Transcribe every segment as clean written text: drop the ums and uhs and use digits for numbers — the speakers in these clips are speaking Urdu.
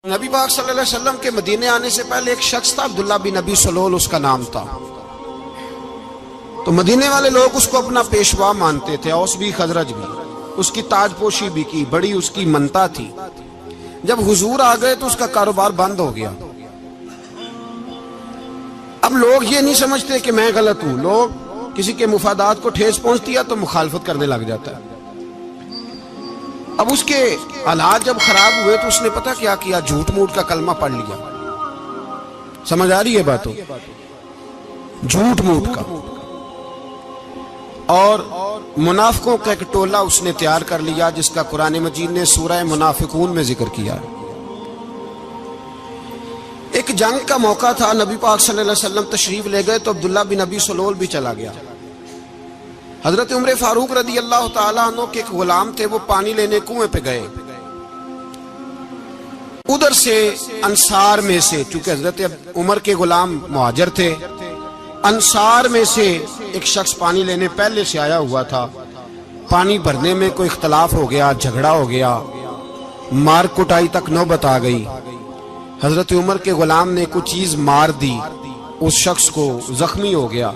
نبی پاک صلی اللہ علیہ وسلم کے مدینے آنے سے پہلے ایک شخص تھا، عبداللہ بن ابی سلول اس کا نام تھا۔ تو مدینے والے لوگ اس کو اپنا پیشوا مانتے تھے، اوس بھی خزرج بھی، اس کی تاج پوشی بھی کی، بڑی اس کی منتا تھی۔ جب حضور آ گئے تو اس کا کاروبار بند ہو گیا۔ اب لوگ یہ نہیں سمجھتے کہ میں غلط ہوں، لوگ کسی کے مفادات کو ٹھیس پہنچتی ہے تو مخالفت کرنے لگ جاتا ہے۔ اب اس کے حالات جب خراب ہوئے تو اس نے پتہ کیا کیا، جھوٹ موٹ کا کلمہ پڑھ لیا۔ سمجھ آ رہی ہے باتوں؟ جھوٹ موٹ کا، اور منافقوں کا ایک ٹولہ اس نے تیار کر لیا جس کا قرآن مجید نے سورہ منافقون میں ذکر کیا۔ ایک جنگ کا موقع تھا، نبی پاک صلی اللہ علیہ وسلم تشریف لے گئے تو عبداللہ بن ابی سلول بھی چلا گیا۔ حضرت عمر فاروق رضی اللہ تعالیٰ عنہ کے ایک غلام تھے، وہ پانی لینے کنویں پہ گئے۔ ادھر سے انصار میں سے، چونکہ حضرت عمر کے غلام مہاجر تھے، انصار میں سے ایک شخص پانی لینے پہلے سے آیا ہوا تھا۔ پانی بھرنے میں کوئی اختلاف ہو گیا، جھگڑا ہو گیا، مار کٹائی تک نوبت آ گئی۔ حضرت عمر کے غلام نے کچھ چیز مار دی، اس شخص کو زخمی ہو گیا۔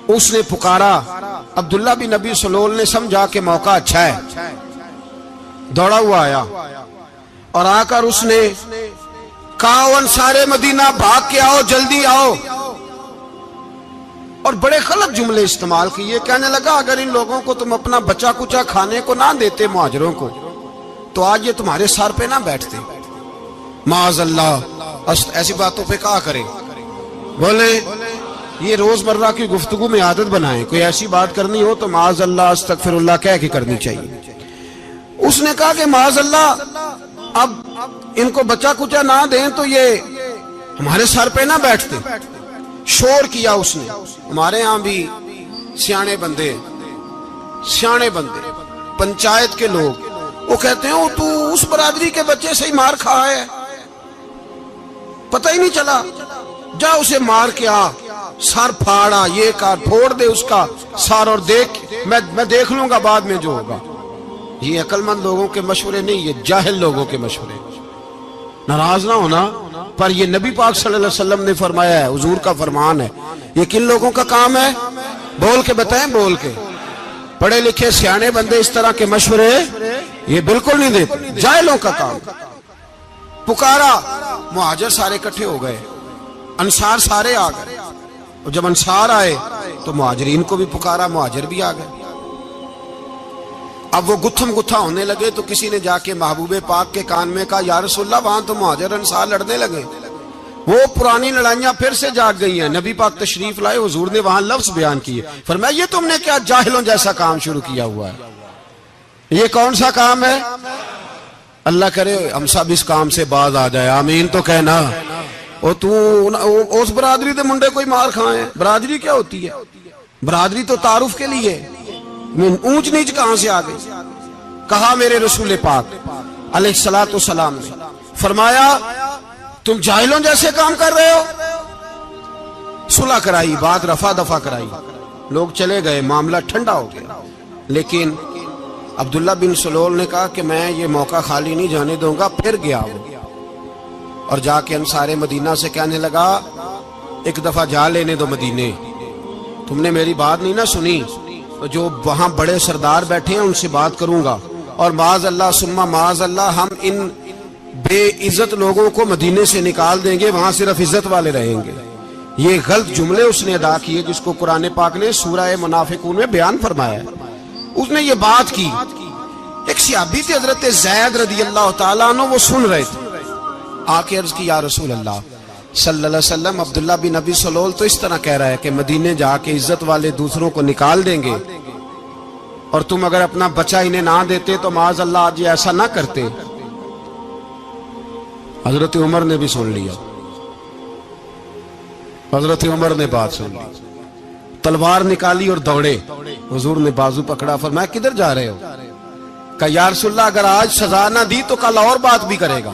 اس نے پکارا، عبداللہ بن ابی سلول نے سمجھا کہ موقع اچھا ہے، دوڑا ہوا آیا اور آ کر اس نے کہا، انصار مدینہ بھاگ کے آؤ، جلدی آؤ، اور بڑے غلط جملے استعمال کیے۔ کہنے لگا، اگر ان لوگوں کو تم اپنا بچا کچا کھانے کو نہ دیتے مہاجروں کو تو آج یہ تمہارے سر پہ نہ بیٹھتے۔ معاذ اللہ، ایسی باتوں پہ کہا کرے، بولے یہ روزمرہ کی گفتگو میں عادت بنائیں، کوئی ایسی بات کرنی ہو تو معاذ اللہ استغفر اللہ کہہ کے کرنی چاہیے۔ اس نے کہا کہ معاذ اللہ، اب ان کو بچا کچا نہ دیں تو یہ ہمارے سر پہ نہ بیٹھتے۔ شور کیا اس نے۔ ہمارے ہاں بھی سیانے بندے پنچایت کے لوگ، وہ کہتے ہیں تو اس برادری کے بچے سے ہی مار کھا ہے، پتہ ہی نہیں چلا، جا اسے مار کے آ، سر پھاڑا، یہ کار پھوڑ دے اس کا سر، اور دیکھ میں دیکھ لوں گا بعد میں جو ہوگا۔ یہ عقل مند لوگوں کے مشورے نہیں، یہ جاہل لوگوں کے مشورے۔ ناراض نہ ہونا، پر یہ نبی پاک صلی اللہ علیہ وسلم نے فرمایا ہے، حضور کا فرمان ہے۔ یہ کن لوگوں کا کام ہے؟ بول کے بتائیں، بول کے۔ پڑھے لکھے سیانے بندے اس طرح کے مشورے یہ بالکل نہیں دیتے، جاہلوں کا کام۔ پکارا، مہاجر سارے اکٹھے ہو گئے، انصار سارے آ گئے، اور جب انصار آئے تو مہاجرین کو بھی پکارا، مہاجر بھی آ گئے۔ اب وہ گتھم گتھا ہونے لگے تو کسی نے جا کے محبوب پاک کے کان میں کہا، یا رسول اللہ، وہاں تو مہاجر انصار لڑنے لگے، وہ پرانی لڑائیاں پھر سے جاگ گئی ہیں۔ نبی پاک تشریف لائے، حضور نے وہاں لفظ بیان کیے، فرمایا یہ تم نے کیا جاہلوں جیسا کام شروع کیا ہوا ہے؟ یہ کون سا کام ہے؟ اللہ کرے ہم سب اس کام سے باز آ جائے، آمین تو کہنا۔ اور تو اس برادری دے منڈے کوئی مار کھائے، برادری کیا ہوتی ہے؟ برادری تو تعارف کے لیے، اونچ نیچ کہاں سے آ گئی؟ کہا میرے رسول پاک علیہ الصلوۃ والسلام نے، فرمایا تم جاہلوں جیسے کام کر رہے ہو۔ صلح کرائی، بات رفع دفع کرائی، لوگ چلے گئے، معاملہ ٹھنڈا ہو گیا۔ لیکن عبداللہ بن سلول نے کہا کہ میں یہ موقع خالی نہیں جانے دوں گا۔ پھر گیا وہ، اور جا کے انصار مدینہ سے کہنے لگا، ایک دفعہ جا لینے دو مدینے، تم نے میری بات نہیں نہ سنی تو جو وہاں بڑے سردار بیٹھے ہیں ان سے بات کروں گا، اور معاذ اللہ ثم معاذ اللہ ہم ان بے عزت لوگوں کو مدینے سے نکال دیں گے، وہاں صرف عزت والے رہیں گے۔ یہ غلط جملے اس نے ادا کیے جس کو قرآن پاک نے سورہ منافقون میں بیان فرمایا ہے۔ اس نے یہ بات کی۔ ایک صحابی تھے حضرت زید رضی اللہ تعالیٰ عنہ، وہ سن رہے تھے، آ کے عرض کی، یا رسول اللہ صلی اللہ علیہ وسلم، عبداللہ بن ابی سلول تو اس طرح کہہ رہا ہے کہ مدینے جا کے عزت والے دوسروں کو نکال دیں گے، اور تم اگر اپنا بچہ انہیں نہ دیتے تو معاذ اللہ آج یہ ایسا نہ کرتے۔ حضرت عمر نے بھی سن لیا، حضرت عمر نے بات سن لی، تلوار نکالی اور دوڑے۔ حضور نے بازو پکڑا، فرمایا کدھر جا رہے ہو؟ کہا یا رسول اللہ، اگر آج سزا نہ دی تو کل اور بات بھی کرے گا،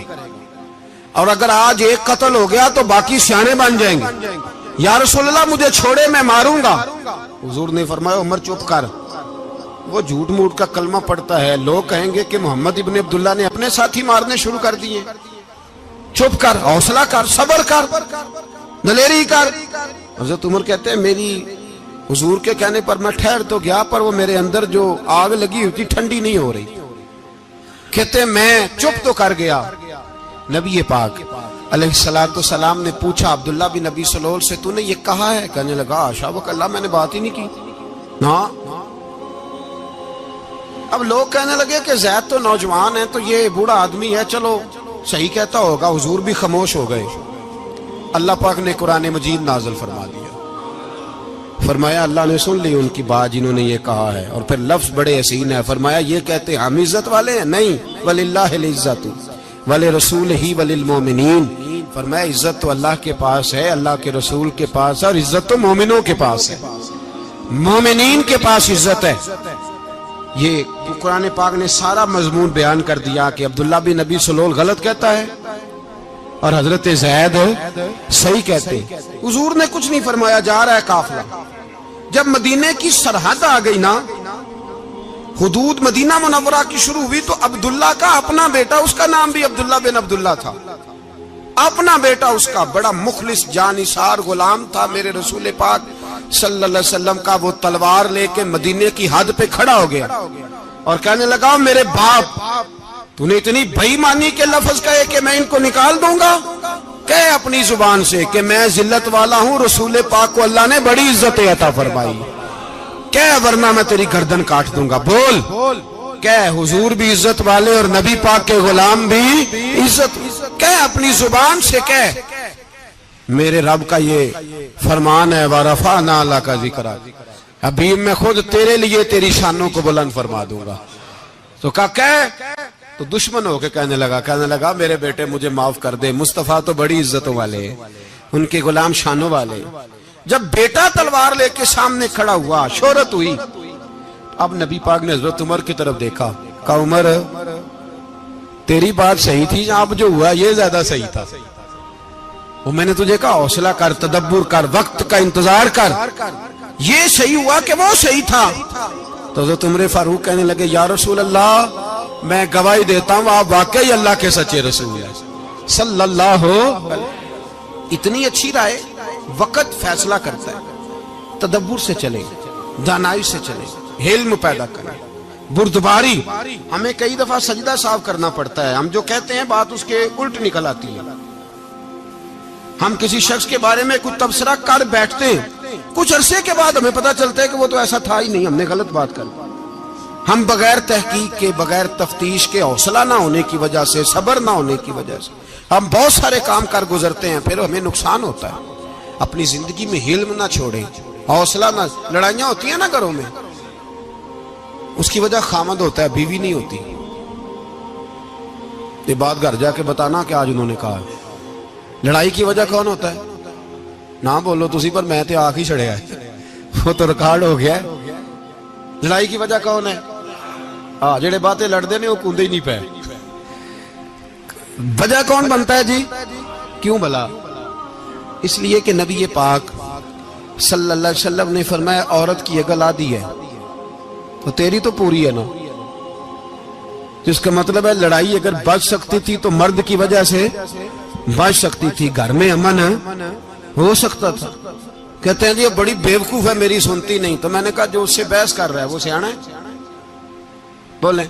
اور اگر آج ایک قتل ہو گیا تو باقی سیانے بن جائیں گے۔ یا رسول اللہ مجھے چھوڑے، میں ماروں گا۔ حضور نے فرمایا عمر چپ کر، وہ جھوٹ موٹ کا کلمہ پڑھتا ہے، لوگ کہیں گے کہ محمد ابن عبداللہ نے اپنے ساتھی مارنے شروع کر دیے۔ چپ کر، حوصلہ کر، صبر کر، دلیری کر۔ حضرت عمر کہتے ہیں میری حضور کے کہنے پر میں ٹھہر تو گیا، پر وہ میرے اندر جو آگ لگی ہوئی تھی ٹھنڈی نہیں ہو رہی۔ کہتے ہیں میں چپ تو کر گیا۔ نبی پاک علیہ السلام نے پوچھا عبداللہ بن ابی سلول سے، تو نے یہ کہا ہے؟ کہنے لگا حاشا و کلا، میں نے بات ہی نہیں کی نا۔ اب لوگ کہنے لگے کہ زید تو نوجوان ہے، تو یہ بوڑھا آدمی ہے، چلو صحیح کہتا ہوگا۔ حضور بھی خاموش ہو گئے۔ اللہ پاک نے قرآن مجید نازل فرما دیا، فرمایا اللہ نے سن لی ان کی بات جنہوں نے یہ کہا ہے، اور پھر لفظ بڑے حسین ہے، فرمایا یہ کہتے ہم عزت والے ہیں؟ نہیں، وَلِلَّهِ الْعِزَّةُ وَلِرَسُولِهِ وَلِلْمُؤْمِنِينَ، فرمایا عزت تو اللہ کے پاس ہے، اللہ کے رسول کے پاس ہے، اور عزت تو مومنوں کے پاس ہے، مومنین کے پاس عزت ہے۔ یہ قرآن پاک نے سارا مضمون بیان کر دیا کہ عبداللہ بن ابی سلول غلط کہتا ہے اور حضرت زید صحیح کہتے ہیں۔ حضور نے کچھ نہیں فرمایا، جا رہا ہے قافلہ۔ جب مدینے کی سرحد آ گئی نا، حدود مدینہ منورہ کی شروع ہوئی، تو عبداللہ کا اپنا بیٹا، اس کا نام بھی عبداللہ بن عبداللہ تھا، اپنا بیٹا اس کا بڑا مخلص جانثار غلام تھا میرے رسول پاک صلی اللہ علیہ وسلم کا۔ وہ تلوار لے کے مدینے کی حد پہ کھڑا ہو گیا اور کہنے لگا میرے باپ، تو نے اتنی بے ایمانی کے لفظ کہے کہ میں ان کو نکال دوں گا؟ کہے اپنی زبان سے کہ میں ذلت والا ہوں، رسول پاک کو اللہ نے بڑی عزت عطا فرمائی، کہے ورنہ میں تیری گردن کاٹ دوں گا۔ بول، کہے حضور بھی عزت والے اور نبی پاک کے غلام بھی عزت، کہے اپنی زبان سے، کہے میرے رب کا یہ فرمان ہے وَرَفَعْنَا لَكَ ذِكْرَكَ، ابھی میں خود تیرے لیے تیری شانوں کو بلند فرما دوں گا۔ تو کہا کہے، تو دشمن ہو کے کہنے لگا میرے بیٹے مجھے معاف کر دے، مصطفیٰ تو بڑی عزتوں والے ہیں، ان کے غلام شانوں والے۔ جب بیٹا تلوار لے کے سامنے کھڑا ہوا، شہرت ہوئی، اب نبی پاک نے حضرت عمر کی طرف دیکھا، کہا عمر تیری بات صحیح تھی، اب جو ہوا یہ زیادہ صحیح تھا۔ وہ میں نے تجھے کہا حوصلہ کر، تدبر کر، وقت کا انتظار کر، یہ صحیح ہوا کہ وہ صحیح تھا؟ تو حضرت عمر فاروق کہنے لگے یا رسول اللہ، میں گواہی دیتا ہوں آپ واقعی اللہ کے سچے رسول ہیں صلی اللہ علیہ۔ اتنی اچھی رائے، وقت فیصلہ کرتا ہے، تدبر سے چلے، دانائی سے چلے، علم پیدا کریں، بردباری۔ ہمیں کئی دفعہ سجدہ صاف کرنا پڑتا ہے، ہم جو کہتے ہیں بات اس کے الٹ نکل آتی ہے۔ ہم کسی شخص کے بارے میں کچھ تبصرہ کر بیٹھتے ہیں، کچھ عرصے کے بعد ہمیں پتہ چلتا ہے کہ وہ تو ایسا تھا ہی نہیں، ہم نے غلط بات کر۔ ہم بغیر تحقیق کے، بغیر تفتیش کے، حوصلہ نہ ہونے کی وجہ سے، صبر نہ ہونے کی وجہ سے ہم بہت سارے کام کر گزرتے ہیں، پھر ہمیں نقصان ہوتا ہے۔ اپنی زندگی میں علم نہ چھوڑیں، حوصلہ نہ، لڑائیاں ہوتی ہیں نا گھروں میں، اس کی وجہ خامد ہوتا ہے، بیوی نہیں ہوتی۔ یہ بات گھر جا کے بتانا کہ آج انہوں نے کہا لڑائی کی وجہ کون ہوتا ہے؟ نہ بولو تسی، پر میں تے آنکھ ہی چھڑیا ہے، وہ تو ریکارڈ ہو گیا ہے۔ لڑائی کی وجہ کون ہے؟ جڑے باتیں لڑتے ہیں وہ کندے ہی نہیں پے۔ وجہ کون بنتا ہے جی؟ کیوں بھلا؟ اس لیے کہ نبی پاک صلی اللہ علیہ وسلم نے فرمایا عورت کی عقل آدھی ہے تو تیری تو پوری ہے نا، جس کا مطلب ہے لڑائی اگر بچ سکتی تھی تو مرد کی وجہ سے بچ سکتی تھی، گھر میں امن ہو سکتا تھا۔ کہتے ہیں جی بڑی بیوقوف ہے، میری سنتی نہیں۔ تو میں نے کہا جو اس سے بحث کر رہا ہے وہ سیانا ہے؟ بولیں،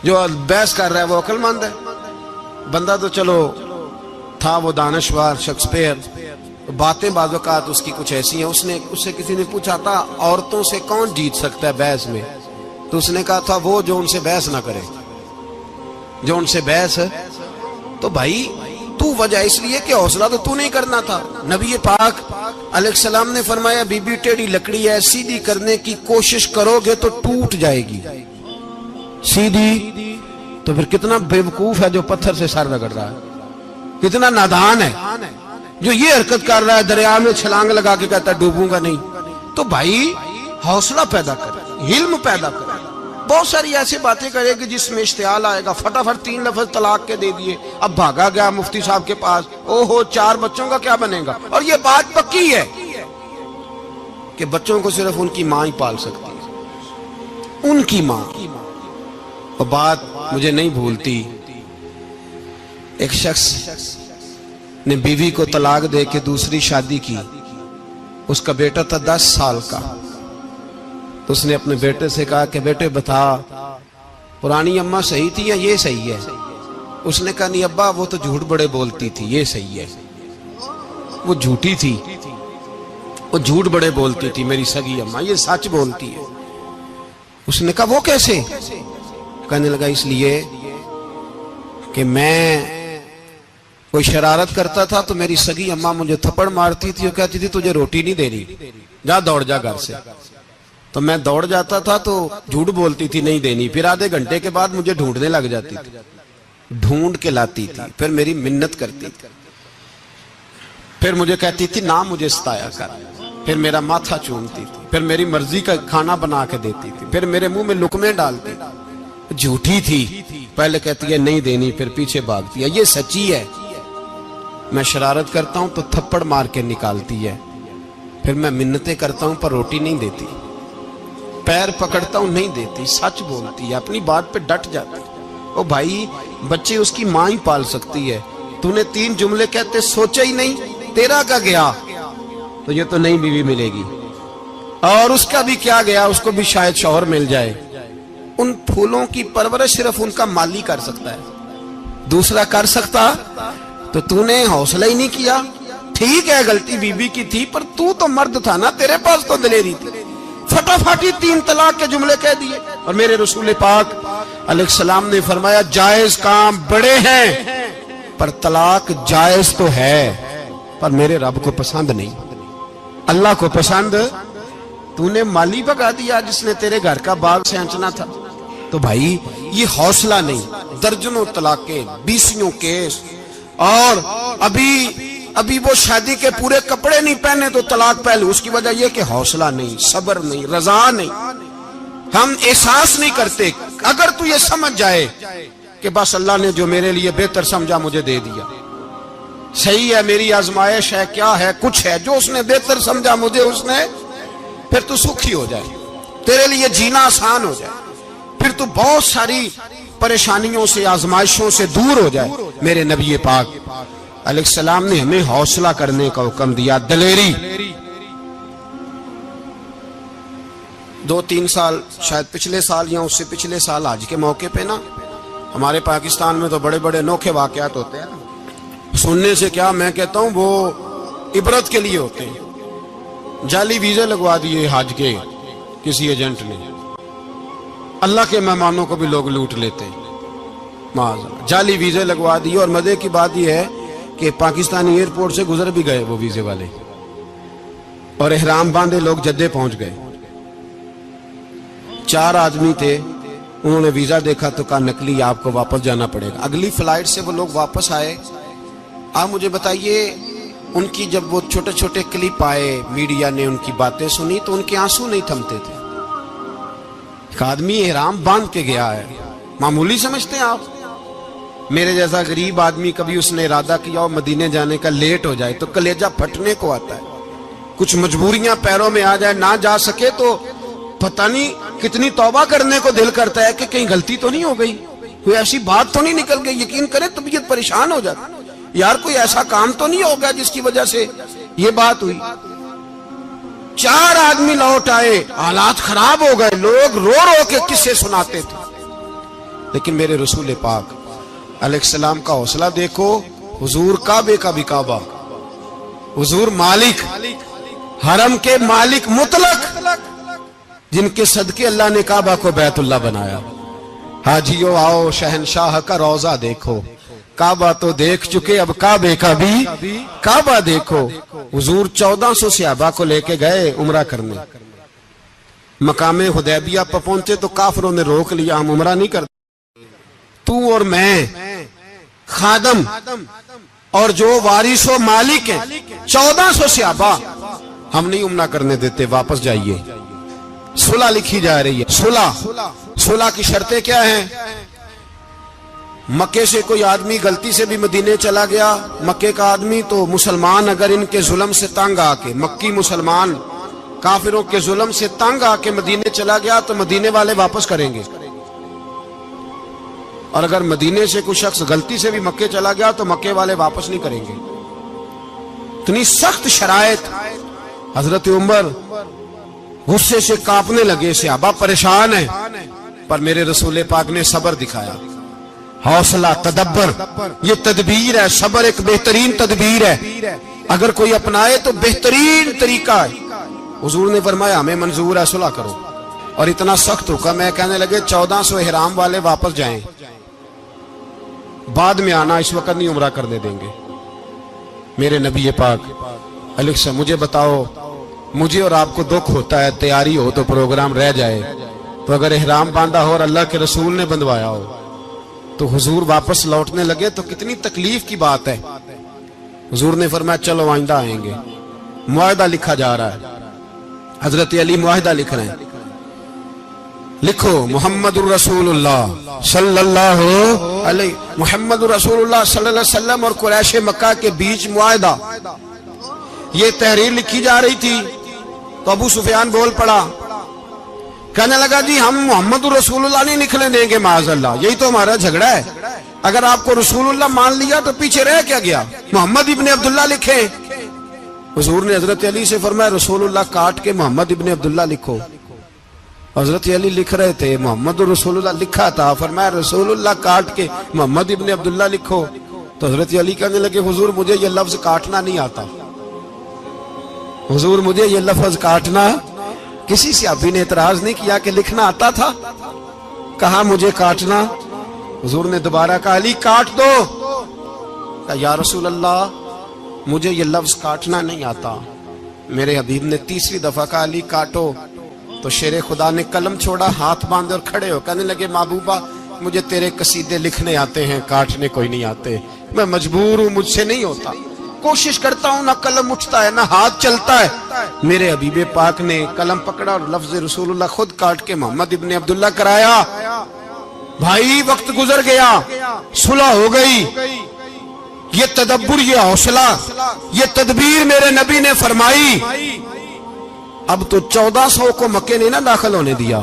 جو بحث کر رہا ہے وہ عقل مند ہے؟ بندہ تو چلو تھا وہ دانشور شیکسپیئر، باتیں بعض اوقات اس کی کچھ ایسی ہیں۔ اس سے کسی نے پوچھا تھا عورتوں سے کون جیت سکتا ہے بحث میں، تو اس نے کہا تھا وہ جو ان سے بحث نہ کرے، جو ان سے بحث۔ تو بھائی تو وجہ اس لیے کہ حوصلہ تو نہیں کرنا تھا۔ نبی پاک علیہ السلام نے فرمایا بی بی ٹیڑھی لکڑی ہے، سیدھی کرنے کی کوشش کرو گے تو ٹوٹ جائے گی سیدھی۔ تو پھر کتنا بیوقوف ہے جو پتھر سے سر رگڑ رہا ہے، کتنا نادان ہے جو یہ حرکت کر رہا ہے، دریا میں چھلانگ لگا کے کہتا ہے ڈوبوں گا نہیں۔ تو بھائی حوصلہ پیدا کرے، علم پیدا کرے۔ بہت ساری ایسی باتیں کرے کہ جس میں اشتعال آئے گا، فٹافٹ 3 لفظ طلاق کے دے دیے، اب بھاگا گیا مفتی صاحب کے پاس، اوہو 4 بچوں کا کیا بنے گا؟ اور یہ بات پکی ہے کہ بچوں کو صرف ان کی ماں ہی پال سکتی ہے، ان کی ماں۔ اور بات مجھے نہیں بھولتی، ایک شخص نے بیوی کو طلاق دے کے دوسری شادی کی. اس کا بیٹا تھا 10 سال کا. تو اس نے اپنے بیٹے سے کہا کہ بیٹے بتا پرانی اماں صحیح تھی یا یہ صحیح ہے؟ اس نے کہا نہیں ابا وہ تو جھوٹ بڑے بولتی تھی، یہ صحیح ہے. وہ جھوٹی تھی، وہ جھوٹ بڑے بولتی تھی میری سگی اماں، یہ سچ بولتی ہے. اس نے کہا وہ کیسے؟ کہنے لگا اس لیے کہ میں کوئی شرارت کرتا تھا تو میری سگی اماں مجھے تھپڑ مارتی تھی اور کہتی تھی تجھے روٹی نہیں دینی، جا دوڑ جا گھر سے. تو میں دوڑ جاتا تھا تو جھوٹ بولتی تھی نہیں دینی، پھر آدھے گھنٹے کے بعد مجھے ڈھونڈنے لگ جاتی تھی، ڈھونڈ کے لاتی تھی، پھر میری منت کرتی تھی، پھر مجھے کہتی تھی نہ مجھے ستایا کر، پھر میرا ماتھا چومتی تھی، پھر میری مرضی کا کھانا بنا کے دیتی تھی، پھر میرے منہ میں لقمے ڈالتی تھی. جھوٹی تھی، پہلے کہتی ہے نہیں دینی پھر پیچھے بھاگتی ہے. یہ سچی ہے، میں شرارت کرتا ہوں تو تھپڑ مار کے نکالتی ہے، پھر میں منتیں کرتا ہوں پر روٹی نہیں دیتی، پیر پکڑتا ہوں نہیں دیتی. سچ بولتی ہے، اپنی بات پہ ڈٹ جاتی. او بھائی بچے اس کی ماں ہی پال سکتی ہے، تو نے 3 جملے کہتے سوچا ہی نہیں، تیرا کا گیا تو یہ تو نئی بیوی ملے گی، اور اس کا بھی کیا گیا، اس کو بھی شاید شوہر مل جائے. ان پھولوں کی پرورش صرف ان کا مالی کر سکتا ہے، دوسرا کر سکتا؟ تو نے حوصلہ ہی نہیں کیا. ٹھیک ہے غلطی بی بی کی تھی پر تو مرد تھا نا، تیرے پاس تو دلیری تھی. فٹافٹ 3 طلاق کے جملے کہہ دیے. اور میرے رسول پاک علیہ السلام نے فرمایا جائز کام بڑے ہیں پر طلاق جائز تو ہے پر میرے رب کو پسند نہیں، اللہ کو پسند. تو نے مالی بگا دیا جس نے تیرے گھر کا باغ سینچنا تھا. تو بھائی یہ حوصلہ نہیں، درجنوں طلاقیں، 20 کیس، اور ابھی وہ شادی کے پورے کپڑے نہیں پہنے تو طلاق پہلے. اس کی وجہ یہ کہ حوصلہ نہیں، صبر نہیں، رضا نہیں، ہم احساس نہیں کرتے. اگر تو یہ سمجھ جائے کہ بس اللہ نے جو میرے لیے بہتر سمجھا مجھے دے دیا، صحیح ہے میری آزمائش ہے، کیا ہے کچھ ہے جو اس نے بہتر سمجھا مجھے اس نے، پھر تو سکھی ہو جائے، تیرے لیے جینا آسان ہو جائے، پھر تو بہت ساری پریشانیوں سے آزمائشوں سے دور ہو جائے. میرے نبی پاک علیہ السلام نے ہمیں حوصلہ کرنے کا حکم دیا، دلیری. 2-3 سال شاید پچھلے سال یا اس سے پچھلے سال حج کے موقع پہ نا ہمارے پاکستان میں تو بڑے بڑے انوکھے واقعات ہوتے ہیں. سننے سے کیا میں کہتا ہوں وہ عبرت کے لیے ہوتے ہیں. جعلی ویزے لگوا دیے حج کے کسی ایجنٹ نے، اللہ کے مہمانوں کو بھی لوگ لوٹ لیتے ہیں. جعلی ویزے لگوا دیے. اور مزے کی بات یہ ہے کہ پاکستانی ایئرپورٹ سے گزر بھی گئے وہ ویزے والے، اور احرام باندھے لوگ جدے پہنچ گئے. 4 آدمی تھے، انہوں نے ویزا دیکھا تو کہا نکلی، آپ کو واپس جانا پڑے گا. اگلی فلائٹ سے وہ لوگ واپس آئے. آپ مجھے بتائیے ان کی جب وہ چھوٹے چھوٹے کلپ آئے، میڈیا نے ان کی باتیں سنی تو ان کے آنسو نہیں تھمتے تھے. ایک آدمی احرام باندھ کے گیا ہے، معمولی سمجھتے ہیں آپ؟ میرے جیسا غریب آدمی کبھی اس نے ارادہ کیا اور مدینے جانے کا لیٹ ہو جائے تو کلیجہ پھٹنے کو آتا ہے. کچھ مجبوریاں پیروں میں آ جائے، نہ جا سکے تو پتہ نہیں کتنی توبہ کرنے کو دل کرتا ہے کہ کہیں غلطی تو نہیں ہو گئی، کوئی ایسی بات تو نہیں نکل گئی. یقین کریں طبیعت پریشان ہو جاتی، یار کوئی ایسا کام تو نہیں ہو گیا جس کی وجہ سے یہ بات ہوئی. 4 آدمی لوٹ آئے، حالات خراب ہو گئے، لوگ رو رو کے قصے سناتے تھے. لیکن میرے رسول پاک علیہ السلام کا حوصلہ دیکھو. حضور کعبے کا بھی کعبہ، حضور مالک، حرم کے مالک مطلق، جن کے صدقے اللہ نے کعبہ کو بیت اللہ بنایا. حاجیو آؤ شہنشاہ کا روضہ دیکھو، کعبہ تو دیکھ چکے اب کعبے کا بھی کعبہ دیکھو. حضور 1400 صحابہ کو لے کے گئے عمرہ کرنے. مقام حدیبیہ پر پہنچے تو کافروں نے روک لیا، ہم عمرہ نہیں کرتے. تو اور میں خادم اور جو وارث و مالک ہیں 1400 صحابہ، ہم نہیں عمرہ کرنے دیتے، واپس جائیے. صلح لکھی جا رہی ہے. صلح کی شرطیں کیا ہیں؟ مکے سے کوئی آدمی غلطی سے بھی مدینے چلا گیا، مکے کا آدمی، تو مسلمان اگر ان کے ظلم سے تنگ آ کے، مکی مسلمان کافروں کے ظلم سے تنگ آ کے مدینے چلا گیا تو مدینے والے واپس کریں گے. اور اگر مدینے سے کوئی شخص غلطی سے بھی مکے چلا گیا تو مکے والے واپس نہیں کریں گے. اتنی سخت شرائط. حضرت عمر غصے سے کانپنے لگے, صحابہ پریشان ہیں, پر میرے رسول پاک نے صبر دکھایا, حوصلہ, تدبر. یہ تدبیر ہے, صبر ایک بہترین تدبیر ہے, اگر کوئی اپنائے تو بہترین طریقہ ہے. حضور نے فرمایا ہمیں منظور ہے, صلح کرو. اور اتنا سخت حکم ہے, کہنے لگے 1400 احرام والے واپس جائیں, بعد میں آنا, اس وقت نہیں عمرہ کرنے دیں گے. میرے نبی پاک علیہ السلام, مجھے بتاؤ, مجھے اور آپ کو دکھ ہوتا ہے تیاری ہو تو پروگرام رہ جائے, تو اگر احرام باندھا ہو اور اللہ کے رسول نے بندھوایا ہو تو حضور واپس لوٹنے لگے تو کتنی تکلیف کی بات ہے. حضور نے فرمایا چلو آئندہ آئیں گے. معاہدہ لکھا جا رہا ہے, حضرت علی معاہدہ لکھ رہے ہیں. لکھو محمد الرسول اللہ صلی اللہ علیہ محمد الرسول اللہ صلی اللہ علیہ وسلم اور قریش مکہ کے بیچ معاہدہ. یہ تحریر لکھی جا رہی تھی تو ابو سفیان بول پڑا, کہنے لگا جی ہم محمد الرسول اللہ نہیں لکھنے دیں گے معاذ اللہ, یہی تو ہمارا جھگڑا ہے. اگر آپ کو رسول اللہ مان لیا تو پیچھے رہ کیا گیا, محمد ابن عبداللہ لکھیں. حضور نے حضرت علی سے فرمایا رسول اللہ کاٹ کے محمد ابن عبداللہ لکھو. حضرت علی لکھ رہے تھے, محمد رسول اللہ لکھا تھا, فرمایا رسول اللہ کاٹ کے محمد ابن عبداللہ لکھو. تو حضرت علی کہنے لگے حضور مجھے یہ لفظ کاٹنا نہیں آتا, حضور مجھے یہ لفظ کاٹنا. کسی صحابی نے اعتراض نہیں کیا کہ لکھنا آتا تھا, کہا مجھے کاٹنا. حضور نے دوبارہ کہا علی کاٹ دو. کہا یا رسول اللہ مجھے یہ لفظ کاٹنا نہیں آتا. میرے حبیب نے تیسری دفعہ کہا علی کاٹو. تو شیر خدا نے قلم چھوڑا, ہاتھ باندھے اور کھڑے ہو کہنے لگے محبوبہ مجھے تیرے قصیدے لکھنے آتے ہیں, کاٹنے کوئی نہیں آتے. میں مجبور ہوں, مجھ سے نہیں ہوتا, کوشش کرتا ہوں, نہ قلم اٹھتا ہے نہ ہاتھ چلتا ہے. میرے حبیب پاک نے قلم پکڑا اور لفظ رسول اللہ خود کاٹ کے محمد ابن عبداللہ کرایا. بھائی وقت گزر گیا, صلح ہو گئی. یہ تدبر, یہ حوصلہ, یہ تدبیر میرے نبی نے فرمائی. اب تو 1400 کو مکے نے نہ داخل ہونے دیا,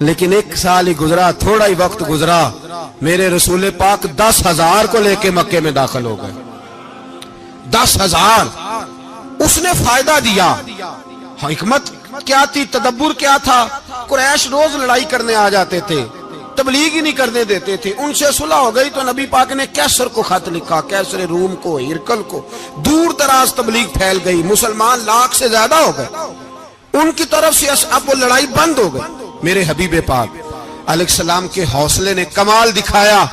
لیکن 1 سال ہی گزرا, تھوڑا ہی وقت گزرا, میرے رسول پاک 10,000 کو لے کے مکے میں داخل ہو گئے. 10,000 اس نے فائدہ دیا. حکمت کیا تھی, تدبر کیا تھا. قریش روز لڑائی کرنے آ جاتے تھے, تبلیغ ہی نہیں کرنے دیتے تھے. ان سے صلح ہو گئی تو نبی پاک نے کیسر کو خط لکھا, کیسر روم کو, ہرکل کو. دور دراز تبلیغ پھیل گئی, مسلمان 100,000 سے زیادہ ہو گئے. ان کی طرف سے اب وہ لڑائی بند ہو گئی. میرے حبیب پاک علیہ السلام کے حوصلے نے کمال دکھایا,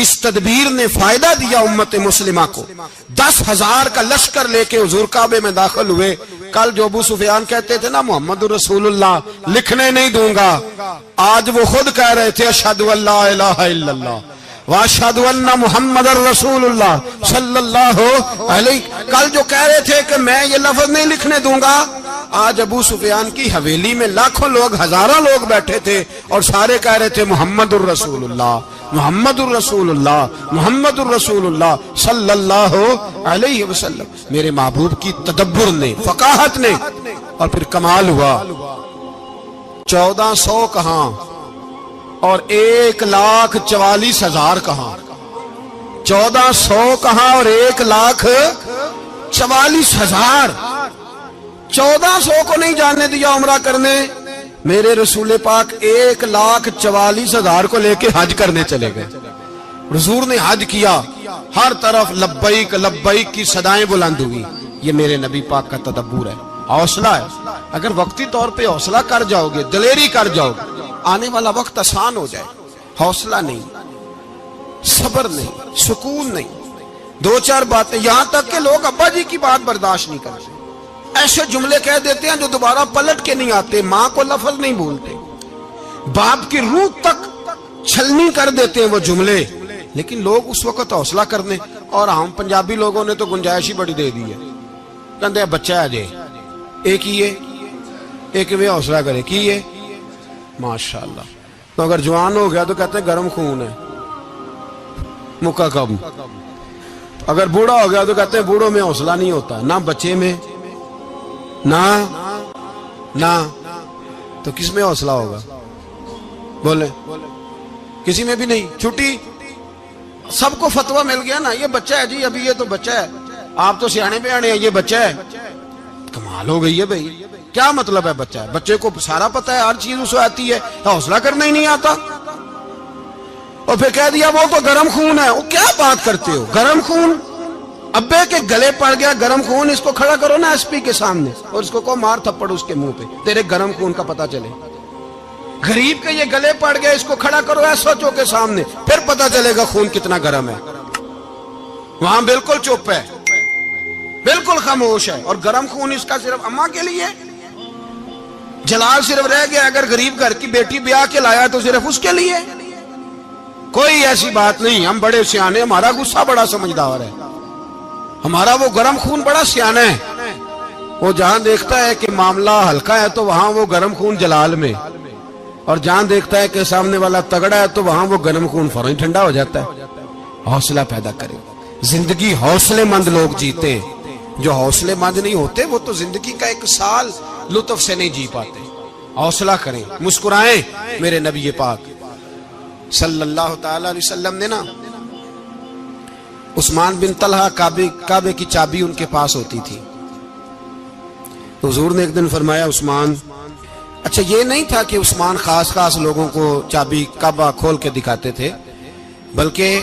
اس تدبیر نے فائدہ دیا امت مسلمہ کو. 10,000 کا لشکر لے کے حضور کعبے میں داخل ہوئے. کل جو ابو سفیان کہتے تھے نا محمد رسول اللہ لکھنے نہیں دوں گا, آج وہ خود کہہ رہے تھے اشہد ان لا الہ الا اللہ واشہد ان محمد رسول اللہ صلی اللہ علیہ. کل جو کہہ رہے تھے کہ میں یہ لفظ نہیں لکھنے دوں گا, آج ابو سفیان کی حویلی میں لاکھوں لوگ, ہزاروں لوگ بیٹھے تھے اور سارے کہہ رہے تھے محمد الرسول اللہ محمد الرسول اللہ محمد الرسول اللہ صلی اللہ علیہ وسلم. میرے محبوب کی تدبر نے, فقاہت نے, اور پھر کمال ہوا. 1400 کہاں اور 1,44,000 کہاں. 1400 کہاں اور 1,44,000. 1400 کو نہیں جانے دیا عمرہ کرنے. میرے رسول پاک 1,44,000 کو لے کے حج کرنے چلے گئے. حضور نے حج کیا, ہر طرف لبیک لبیک کی صدائیں بلند ہوئی. یہ میرے نبی پاک کا تدبر ہے, حوصلہ ہے. اگر وقتی طور پہ حوصلہ کر جاؤ گے, دلیری کر جاؤ گے, آنے والا وقت آسان ہو جائے. حوصلہ نہیں, صبر نہیں, سکون نہیں, 2-4 باتیں, یہاں تک کہ لوگ ابا جی کی بات برداشت نہیں کرتے, ایسے جملے کہہ دیتے ہیں جو دوبارہ پلٹ کے نہیں آتے. ماں کو لفظ نہیں بولتے, باپ کی روح تک چھلنی کر دیتے ہیں وہ جملے. لیکن لوگ اس وقت حوصلہ کرنے, اور ہم پنجابی لوگوں نے تو گنجائش ہی بڑی دے دی ہے. کہتے ہیں بچہ ہے جے, ایک ہی ہے, ایک میں حوصلہ کرے کی ہے ماشاءاللہ. تو اگر جوان ہو گیا تو کہتے ہیں گرم خون ہے, مکہ کم. اگر بوڑھا ہو گیا تو کہتے ہیں بوڑھوں میں حوصلہ نہیں ہوتا, نہ بچے میں نہ. تو کس میں حوصلہ ہوگا, بولے کسی میں بھی نہیں. چھٹی سب کو فتویٰ مل گیا نا, یہ بچہ ہے جی, ابھی یہ تو بچہ ہے, آپ تو سیانے بیانے ہیں, یہ بچہ ہے. کمال ہو گئی ہے بھائی. کیا مطلب ہے بچہ ہے؟ بچے کو سارا پتہ ہے, ہر چیز اسے آتی ہے, حوصلہ کرنا ہی نہیں آتا. اور پھر کہہ دیا وہ تو گرم خون ہے. وہ کیا بات کرتے ہو, گرم خون؟ ابے کے گلے پڑ گیا گرم خون, اس کو کھڑا کرو نا ایس پی کے سامنے اور اس کو مار تھپڑ اس کے منہ پہ, تیرے گرم خون کا پتہ چلے. غریب کے یہ گلے پڑ گیا, اس کو کھڑا کرو ایس ایچ او کے سامنے, پھر پتہ چلے گا خون کتنا گرم ہے. وہاں بالکل چپ ہے, بالکل خاموش ہے. اور گرم خون اس کا صرف اماں کے لیے, جلال صرف رہ گیا اگر غریب گھر کی بیٹی بیاہ کے لایا تو صرف اس کے لیے. کوئی ایسی بات نہیں. ہم بڑے سیانے, ہمارا غصہ بڑا سمجھدار ہے, ہمارا وہ گرم خون بڑا سیانا ہے. وہ جہاں دیکھتا ہے کہ معاملہ ہلکا ہے تو وہاں وہ گرم خون جلال میں, اور جہاں دیکھتا ہے کہ سامنے والا تگڑا ہے تو وہاں وہ گرم خون فوراً ٹھنڈا ہو جاتا ہے. حوصلہ پیدا کرے. زندگی حوصلے مند لوگ جیتے ہیں, جو حوصلے مند نہیں ہوتے وہ تو زندگی کا ایک سال لطف سے نہیں جی پاتے. حوصلہ کریں, مسکرائیں. میرے نبی پاک صلی اللہ تعالی علیہ وسلم نے نا عثمان بن طلحہ, کعبے کی چابی ان کے پاس ہوتی تھی. حضور نے ایک دن فرمایا عثمان, اچھا یہ نہیں تھا کہ عثمان خاص لوگوں کو چابی کعبہ کھول کے دکھاتے تھے, بلکہ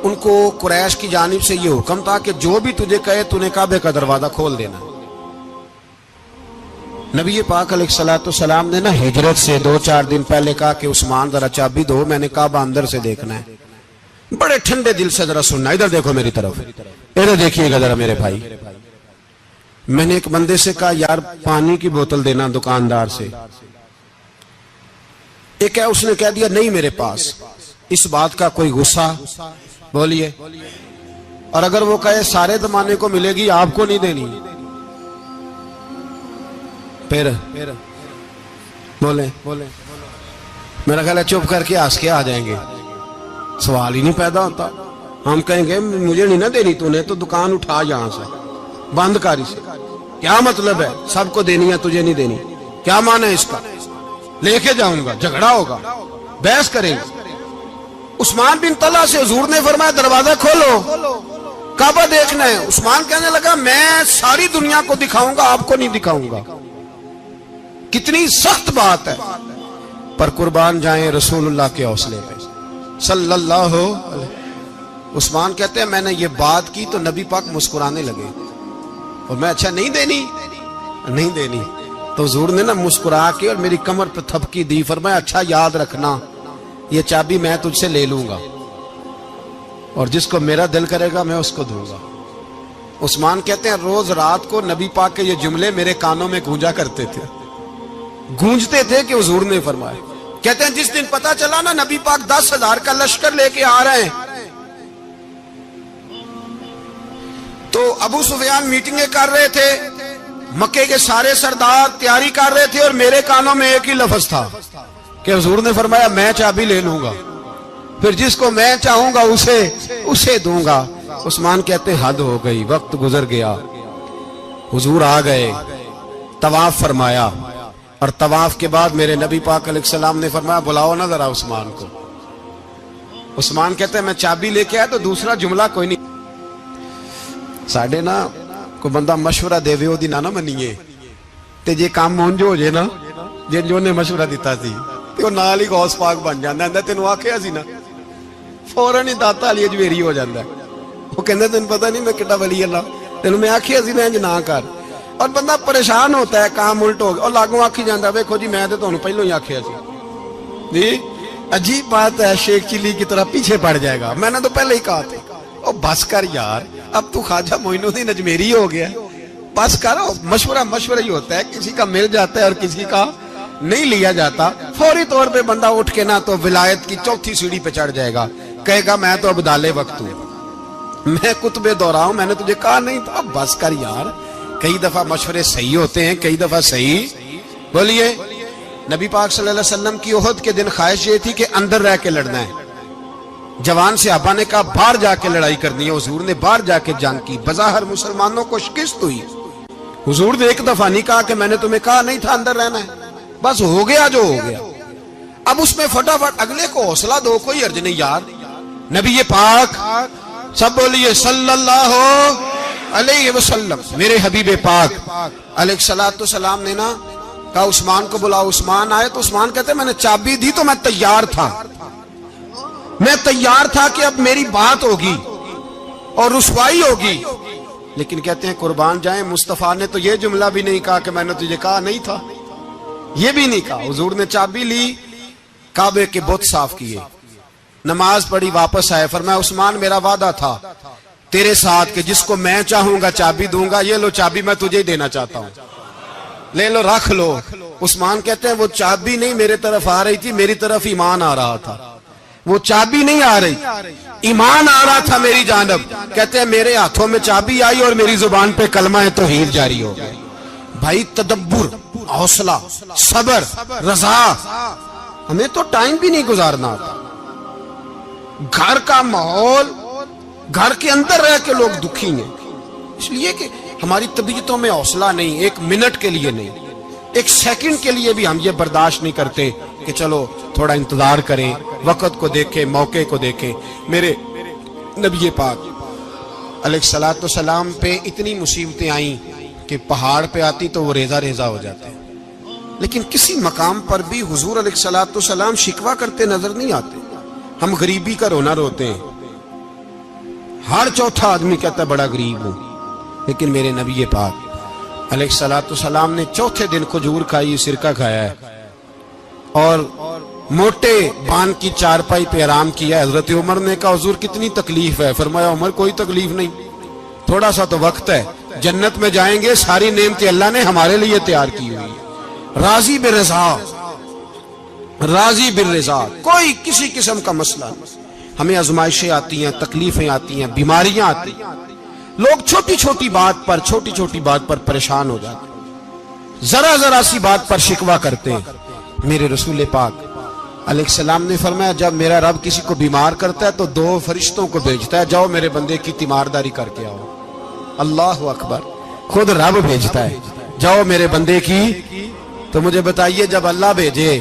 ان کو قریش کی جانب سے یہ حکم تھا کہ جو بھی تجھے کہے تو نے کعبے کا دروازہ کھول دینا. نبی پاک علیہ الصلوۃ والسلام نے نا ہجرت سے 2-4 دن پہلے کہا کہ عثمان ذرا چابی دو, میں نے کعبہ اندر سے دیکھنا ہے. بڑے ٹھنڈے دل سے ذرا سننا, ادھر دیکھو میری طرف, ادھر دیکھیے گا ذرا میرے بھائی. میں نے ایک بندے سے کہا یار پانی کی بوتل دینا دکاندار سے. ایک ہے, اس نے کہہ دیا نہیں میرے پاس. اس بات کا کوئی غصہ بولیے, اور اگر وہ کہے سارے زمانے کو ملے گی آپ کو نہیں دینی, پھر بولیں میرا خیال ہے چپ کر کے ہنس کے آ جائیں گے, سوال ہی نہیں پیدا ہوتا. ہم کہیں گے مجھے نہیں نہ دینی, تو نے تو دکان اٹھا یہاں سے, بند کاری سے. کیا مطلب ہے سب کو دینی ہے تجھے نہیں دینی؟ کیا معنی ہے اس کا؟ لے کے جاؤں گا, جھگڑا ہوگا, بحث کریں گے. عثمان بن طلحہ سے حضور نے فرمایا دروازہ کھولو, کعبہ دیکھنا ہے. عثمان کہنے لگا میں ساری دنیا کو دکھاؤں گا, آپ کو نہیں دکھاؤں گا. کتنی سخت بات ہے, پر قربان جائیں رسول اللہ کے حوصلے پہ صلی اللہ علیہ. عثمان کہتے ہیں میں نے یہ بات کی تو نبی پاک مسکرانے لگے, اور میں اچھا نہیں دینی, تو حضور نے نا مسکرا کے اور میری کمر پہ تھپکی دی, فرمایا اچھا یاد رکھنا یہ چابی میں تجھ سے لے لوں گا, اور جس کو میرا دل کرے گا میں اس کو دوں گا. عثمان کہتے ہیں روز رات کو نبی پاک کے یہ جملے میرے کانوں میں گونجتے تھے کہ حضور نے فرمایا. کہتے ہیں جس دن پتا چلا نا نبی پاک 10,000 کا لشکر لے کے آ رہے ہیں, تو ابو سفیان میٹنگیں کر رہے تھے, مکے کے سارے سردار تیاری کر رہے تھے, اور میرے کانوں میں ایک ہی لفظ تھا کہ حضور نے فرمایا میں چابی لے لوں گا, پھر جس کو میں چاہوں گا اسے دوں گا. عثمان کہتے ہیں حد ہو گئی, وقت گزر گیا, حضور آ گئے, طواف فرمایا, اور طواف کے بعد میرے نبی پاک علیہ السلام نے فرمایا بلاؤ نا ذرا عثمان کو. عثمان کہتے ہیں میں چابی لے کے آیا تو دوسرا جملہ کوئی نہیں. ساڑھے نا کوئی بندہ مشورہ دے وے دی نہ منیے, تے جے کام مونجو ہو جائے نا, جن جو نے مشورہ دیتا سی تے وہ نال ہی غوث پاک بن جاندا ہے. تینوں آکھیا سی نا, فوراً ہی داتا علی اجمیری ہو جاندا ہے. وہ کہندا تینوں پتہ نہیں میں کڈا ولی اللہ, تینوں میں آکھیا سی میں انج نہ کر, اور بندہ پریشان ہوتا ہے, کام الٹ ہو گیا, اور لاگوں آکھی جاندا ویکھو جی میں تے تانوں پہلوں ہی آکھیا سی جی. عجیب بات ہے, شیخ چلی کی طرح پیچھے پڑ جائے گا, میں نے تو پہلے ہی کہا تھا. او بس کر یار, اب تو خواجہ معین الدین اجمیری ہو گیا, بس کرو. مشورہ ہی ہوتا ہے, کسی کا مل جاتا ہے اور کسی کا نہیں لیا جاتا. فوری طور پہ بندہ اٹھ کے نہ تو ولایت کی 4تھی سیڑھی پہ چڑھ جائے گا, کہے گا میں تو ابدال وقت ہوں, میں کتب دورہ ہوں, میں نے تجھے کہا نہیں تھا. بس کر یار, کئی دفعہ مشورے صحیح ہوتے ہیں, کئی دفعہ صحیح. بولیے. نبی پاک صلی اللہ علیہ وسلم کی احد کے دن خواہش یہ تھی کہ اندر رہ کے لڑنا ہے. جوان صحابہ نے کہا باہر جا کے لڑائی کرنی ہے. حضور نے باہر جا کے جنگ کی, بظاہر مسلمانوں کو شکست ہوئی. حضور نے ایک دفعہ نہیں کہا کہ میں نے تمہیں کہا نہیں تھا اندر رہنا ہے, بس ہو گیا جو ہو گیا. اب اس میں فٹافٹ اگلے کو حوصلہ دو، کوئی عرض نہیں یار. نبی پاک سب بولیے صلی اللہ علیہ وسلم، میرے حبیب پاک علیہ الصلوۃ والسلام نے نا کہا عثمان کو بلاؤ. عثمان آئے تو عثمان کہتے میں نے چابی دی تو میں تیار تھا، میں تیار تھا کہ اب میری بات ہوگی اور رسوائی ہوگی. لیکن کہتے ہیں قربان جائیں مصطفیٰ نے تو یہ جملہ بھی نہیں کہا کہ میں نے تجھے کہا نہیں تھا، یہ بھی نہیں کہا. حضور نے چابی لی، کعبے کے بت صاف کیے، نماز پڑھی، واپس آئے. فرمایا عثمان میرا وعدہ تھا تیرے ساتھ کہ جس کو میں چاہوں گا چابی دوں گا، یہ لو چابی میں تجھے ہی دینا چاہتا ہوں، لے لو رکھ لو. عثمان کہتے ہیں وہ چابی نہیں میرے طرف آ رہی تھی، میری طرف ایمان آ رہا تھا. وہ چابی نہیں آ رہی، ایمان آ رہا تھا میری جانب. کہتے ہیں میرے ہاتھوں میں چابی آئی اور میری زبان پہ کلمہ توحید جاری ہو گئی. بھائی تدبر، حوصلہ، صبر، رضا. ہمیں تو ٹائم بھی نہیں گزارنا آتا. گھر کا ماحول، گھر کے اندر رہ کے لوگ دکھی ہیں، اس لیے کہ ہماری طبیعتوں میں حوصلہ نہیں. ایک منٹ کے لیے نہیں، ایک سیکنڈ کے لیے بھی ہم یہ برداشت نہیں کرتے کہ چلو تھوڑا انتظار کریں، وقت کو دیکھیں، موقع کو دیکھیں. میرے نبی پاک علیہ الصلوۃ والسلام پہ اتنی مصیبتیں آئیں کہ پہاڑ پہ آتی تو وہ ریزہ ریزہ ہو جاتے، لیکن کسی مقام پر بھی حضور علیہ الصلوۃ والسلام شکوہ کرتے نظر نہیں آتے. ہم غریبی کا رونا روتے ہیں، ہر چوتھا آدمی کہتا ہے بڑا غریب ہوں، لیکن میرے نبی پاک علیہ الصلوۃ والسلام نے چوتھے دن کھجور کھائی، سرکہ کھایا ہے اور موٹے بان کی چارپائی پہ آرام کیا. حضرت عمر نے کہا حضور کتنی تکلیف ہے؟ فرمایا عمر کوئی تکلیف نہیں، تھوڑا سا تو وقت ہے، جنت میں جائیں گے، ساری نعمتیں اللہ نے ہمارے لیے تیار کی ہوئی. راضی بالرضا، راضی بالرضا، کوئی کسی قسم کا مسئلہ نہیں. ہمیں آزمائشیں آتی ہیں، تکلیفیں آتی ہیں، بیماریاں آتی ہیں، لوگ چھوٹی چھوٹی بات پر پریشان ہو جاتے ہیں، ذرا ذرا سی بات پر شکوہ کرتے ہیں. میرے رسول پاک علیہ السلام نے فرمایا جب میرا رب کسی کو بیمار کرتا ہے تو 2 فرشتوں کو بھیجتا ہے، جاؤ میرے بندے کی تیمارداری کر کے آؤ. اللہ اکبر، خود رب بھیجتا ہے، جاؤ میرے بندے کی. تو مجھے بتائیے جب اللہ بھیجے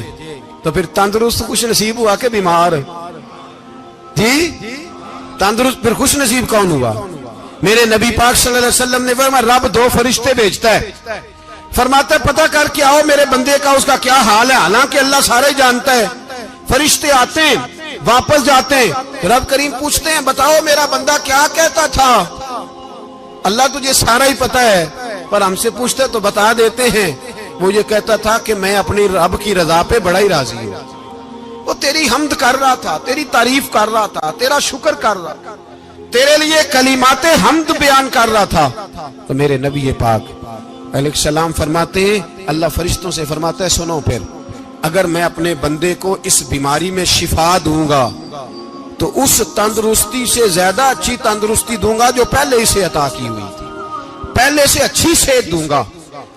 تو پھر تندرست خوش نصیب ہوا کہ بیمار؟ جی تندرست پھر خوش نصیب کون ہوا؟ میرے نبی پاک صلی اللہ علیہ وسلم نے فرمایا رب 2 فرشتے بھیجتا ہے، فرماتا ہے پتہ کر کے آؤ میرے بندے کا اس کا کیا حال ہے. حالانکہ اللہ سارے جانتا ہے. فرشتے آتے ہیں، واپس جاتے ہیں، رب کریم پوچھتے ہیں بتاؤ میرا بندہ کیا کہتا تھا؟ اللہ تجھے سارا ہی پتہ ہے، پر ہم سے پوچھتے تو بتا دیتے ہیں. وہ یہ کہتا تھا کہ میں اپنی رب کی رضا پہ بڑا ہی راضی ہوں. وہ تیری حمد کر رہا تھا، تیری تعریف کر رہا تھا، تیرا شکر کر رہا تھا، تیرے لیے کلمات حمد بیان کر رہا تھا. تو میرے نبی پاک علیہ السلام فرماتے ہیں، اللہ فرشتوں سے فرماتا ہے سنو پھر اگر میں اپنے بندے کو اس بیماری میں شفا دوں گا تو اس تندرستی سے زیادہ اچھی تندرستی دوں گا جو پہلے اسے عطا کی ہوئی تھی، پہلے سے اچھی صحت دوں گا.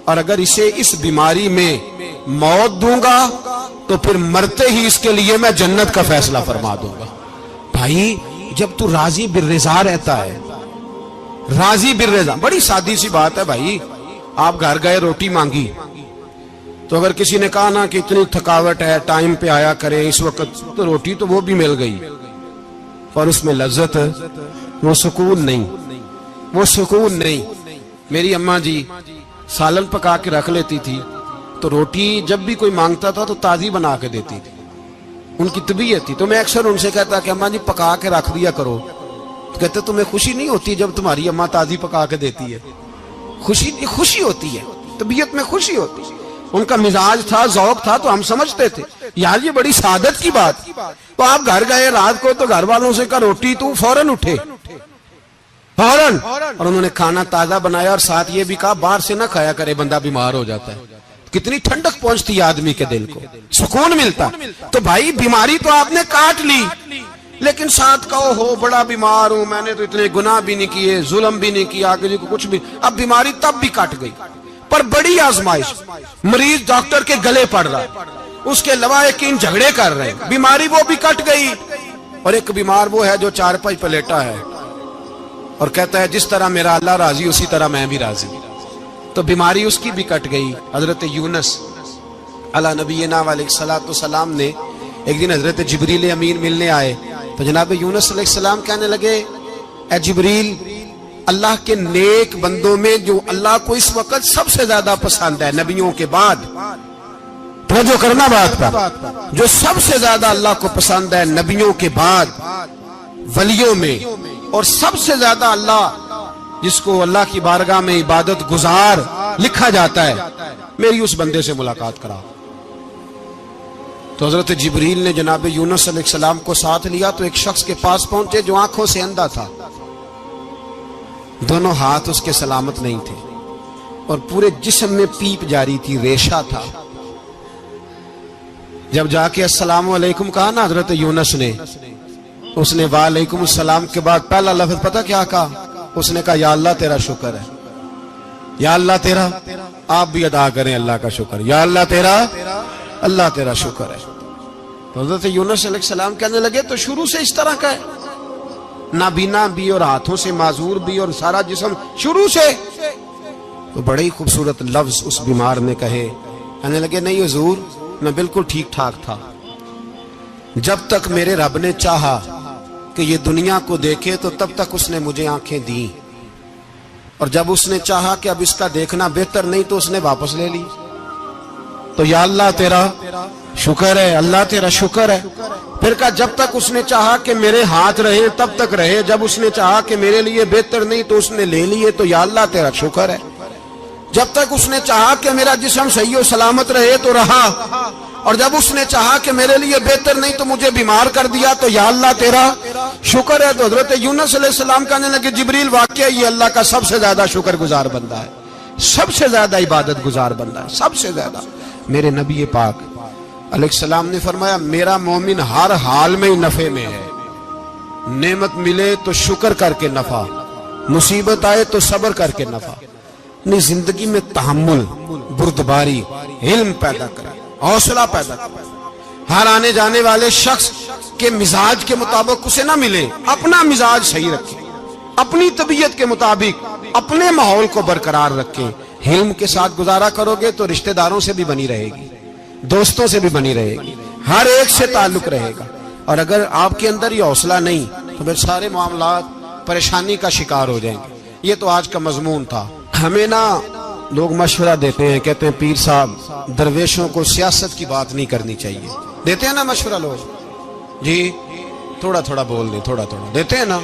اور اگر اسے اس بیماری میں موت دوں گا تو پھر مرتے ہی اس کے لیے میں جنت کا فیصلہ فرما دوں گا. بھائی جب تو راضی بالرضا رہتا ہے، راضی بالرضا، بڑی سادی سی بات ہے. بھائی آپ گھر گئے روٹی مانگی تو اگر کسی نے کہا نا کہ اتنی تھکاوٹ ہے ٹائم پہ آیا کریں اس وقت، تو روٹی تو وہ بھی مل گئی اور اس میں لذت، وہ سکون نہیں، وہ سکون نہیں. میری اماں جی سالن پکا کے رکھ لیتی تھی تو روٹی جب بھی کوئی مانگتا تھا تو تازی بنا کے دیتی تھی، ان کی طبیعت تھی. تو میں اکثر ان سے کہتا کہ اماں جی پکا کے رکھ دیا کرو. تو کہتے تمہیں خوشی نہیں ہوتی جب تمہاری اماں تازی پکا کے دیتی ہے؟ خوشی ہوتی ہے، طبیعت میں خوشی ہوتی ہے. ان کا مزاج تھا، ذوق تھا، تو ہم سمجھتے تھے یار یہ بڑی سعادت کی بات. تو آپ گھر گئے رات کو تو گھر والوں سے کہا روٹی، تو فوراً اٹھے فوراً، اور انہوں نے کھانا تازہ بنایا اور ساتھ یہ بھی کہا باہر سے نہ کھایا کرے بندہ بیمار ہو جاتا ہے. کتنی ٹھنڈک پہنچتی ہے آدمی کے دل کو، سکون ملتا. تو بھائی بیماری تو آپ نے کاٹ لی، لیکن ساتھ کہو ہو بڑا بیمار ہوں، میں نے تو اتنے گناہ بھی نہیں کیے، ظلم بھی نہیں کیا، کسی کو کچھ بھی. اب بیماری تب بھی کٹ گئی، پر بڑی آزمائش. مریض ڈاکٹر کے گلے پڑ رہا ہے، اس کے لواحقین جھگڑے کر رہے ہیں، بیماری وہ بھی کٹ گئی. اور ایک بیمار وہ ہے جو چارپائی پہ لیٹا ہے اور کہتا ہے جس طرح میرا اللہ راضی اسی طرح میں بھی راضی. تو بیماری اس کی بھی کٹ گئی. حضرت یونس علی نبینا علیہ الصلوۃ والسلام نے ایک دن حضرت جبریل امین ملنے آئے تو جناب یونس علیہ السلام کہنے لگے اے جبریل اللہ کے نیک بندوں میں جو اللہ کو اس وقت سب سے زیادہ پسند ہے نبیوں کے بعد، توجہ کرنا بات پر، جو سب سے زیادہ اللہ کو پسند ہے نبیوں کے بعد ولیوں میں، اور سب سے زیادہ اللہ جس کو اللہ کی بارگاہ میں عبادت گزار لکھا جاتا ہے، میری اس بندے سے ملاقات کرا۔ تو حضرت جبریل نے جناب یونس علیہ السلام کو ساتھ لیا تو ایک شخص کے پاس پہنچے جو آنکھوں سے اندھا تھا، دونوں ہاتھ اس کے سلامت نہیں تھے اور پورے جسم میں پیپ جاری تھی، ریشہ تھا۔ جب جا کے السلام علیکم کہا نا حضرت یونس نے، اس نے وعلیکم السلام کے بعد پہلا لفظ پتہ کیا کہا؟ اس نے کہا یا اللہ تیرا شکر ہے، یا اللہ تیرا، آپ بھی ادا کریں اللہ کا شکر، یا اللہ تیرا، اللہ تیرا شکر ہے۔ تو حضرت یونس علیہ السلام کہنے لگے تو شروع سے اس طرح کا ہے، نابینا بھی اور ہاتھوں سے معذور بھی اور سارا جسم شروع سے؟ تو بڑے ہی خوبصورت لفظ اس بیمار نے کہے، کہنے لگے نہیں حضور میں بالکل ٹھیک ٹھاک تھا، جب تک میرے رب نے چاہا کہ یہ دنیا کو دیکھے تو تب تک اس نے مجھے آنکھیں دیں، اور جب اس نے چاہا کہ اب اس کا دیکھنا بہتر نہیں تو اس نے واپس لے لی۔ تو یا اللہ تیرا شکر ہے، اللہ تیرا شکر ہے۔ پھر کہا جب تک اس نے چاہا کہ میرے ہاتھ رہے تب تک رہے، جب اس نے چاہا کہ میرے لیے بہتر نہیں تو اس نے لے لیے، تو یا اللہ تیرا شکر ہے۔ جب تک اس نے چاہا کہ میرا جسم صحیح و سلامت رہے تو رہا، اور جب اس نے چاہا کہ میرے لیے بہتر نہیں تو مجھے بیمار کر دیا، تو یا اللہ تیرا شکر ہے۔ تو حضرت یونس علیہ السلام کہنے لگے جبریل واقعہ یہ اللہ کا سب سے زیادہ شکر گزار بندہ ہے، سب سے زیادہ عبادت گزار بندہ ہے، سب سے زیادہ۔ میرے نبی پاک علیہ السلام نے فرمایا میرا مومن ہر حال میں نفع میں ہے، نعمت ملے تو شکر کر کے نفع، مصیبت آئے تو صبر کر کے نفع، اپنی زندگی میں تحمل، بردباری، علم پیدا کرے، حوصلہ پیدا کرے۔ ہر آنے جانے والے شخص کے مزاج کے مطابق اسے نہ ملے، اپنا مزاج صحیح رکھے، اپنی طبیعت کے مطابق اپنے ماحول کو برقرار رکھے۔ علم کے ساتھ گزارا کرو گے تو رشتہ داروں سے بھی بنی رہے گی، دوستوں سے بھی بنی رہے گی، ہر ایک سے تعلق رہے گا۔ اور اگر آپ کے اندر یہ حوصلہ نہیں تو پھر سارے معاملات پریشانی کا شکار ہو جائیں گے۔ یہ تو آج کا مضمون تھا۔ ہمیں نا لوگ مشورہ دیتے ہیں، کہتے ہیں پیر صاحب درویشوں کو سیاست کی بات نہیں کرنی چاہیے، دیتے ہیں نا مشورہ لوگ؟ جی تھوڑا تھوڑا بول دیں، تھوڑا تھوڑا دیتے ہیں نا۔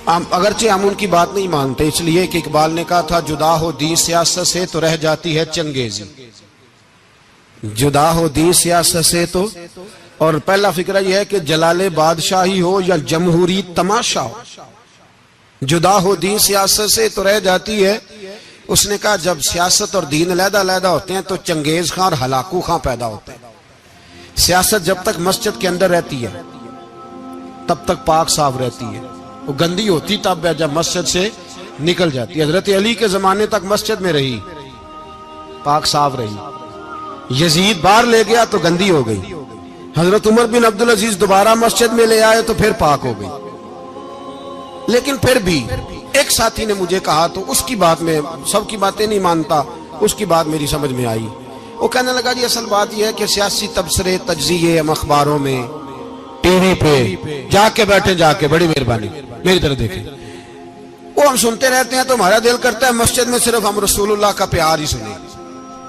اگرچہ ہم ان کی بات نہیں مانتے، اس لیے کہ اقبال نے کہا تھا جدا ہو دین سیاست سے تو رہ جاتی ہے چنگیزی، جدا ہو دین سیاست سے تو۔ اور پہلا فکرہ یہ ہے کہ جلال بادشاہی ہو یا جمہوری تماشا ہو، جدا ہو دین سیاست سے تو رہ جاتی ہے۔ اس نے کہا جب سیاست اور دین علیحدہ علیحدہ ہوتے ہیں تو چنگیز خان اور ہلاکو خان پیدا ہوتے ہیں۔ سیاست جب تک مسجد کے اندر رہتی ہے تب تک پاک صاف رہتی ہے، وہ گندی ہوتی تب ہے جب مسجد سے نکل جاتی ہے۔ حضرت علی کے زمانے تک مسجد میں رہی، پاک صاف رہی، یزید باہر لے گیا تو گندی ہو گئی، حضرت عمر بن عبدالعزیز دوبارہ مسجد میں لے آئے تو پھر پاک ہو گئی۔ لیکن پھر بھی ایک ساتھی نے مجھے کہا تو اس کی بات میں، سب کی باتیں نہیں مانتا، اس کی بات میری سمجھ میں آئی۔ وہ کہنے لگا جی اصل بات یہ ہے کہ سیاسی تبصرے تجزیے ہم اخباروں میں ٹی وی پہ جا کے بیٹھے، جا کے بڑی مہربانی میری طرف دیکھیں، وہ ہم سنتے رہتے ہیں تو ہمارا دل کرتا ہے مسجد میں صرف ہم رسول اللہ کا پیار ہی سنیں۔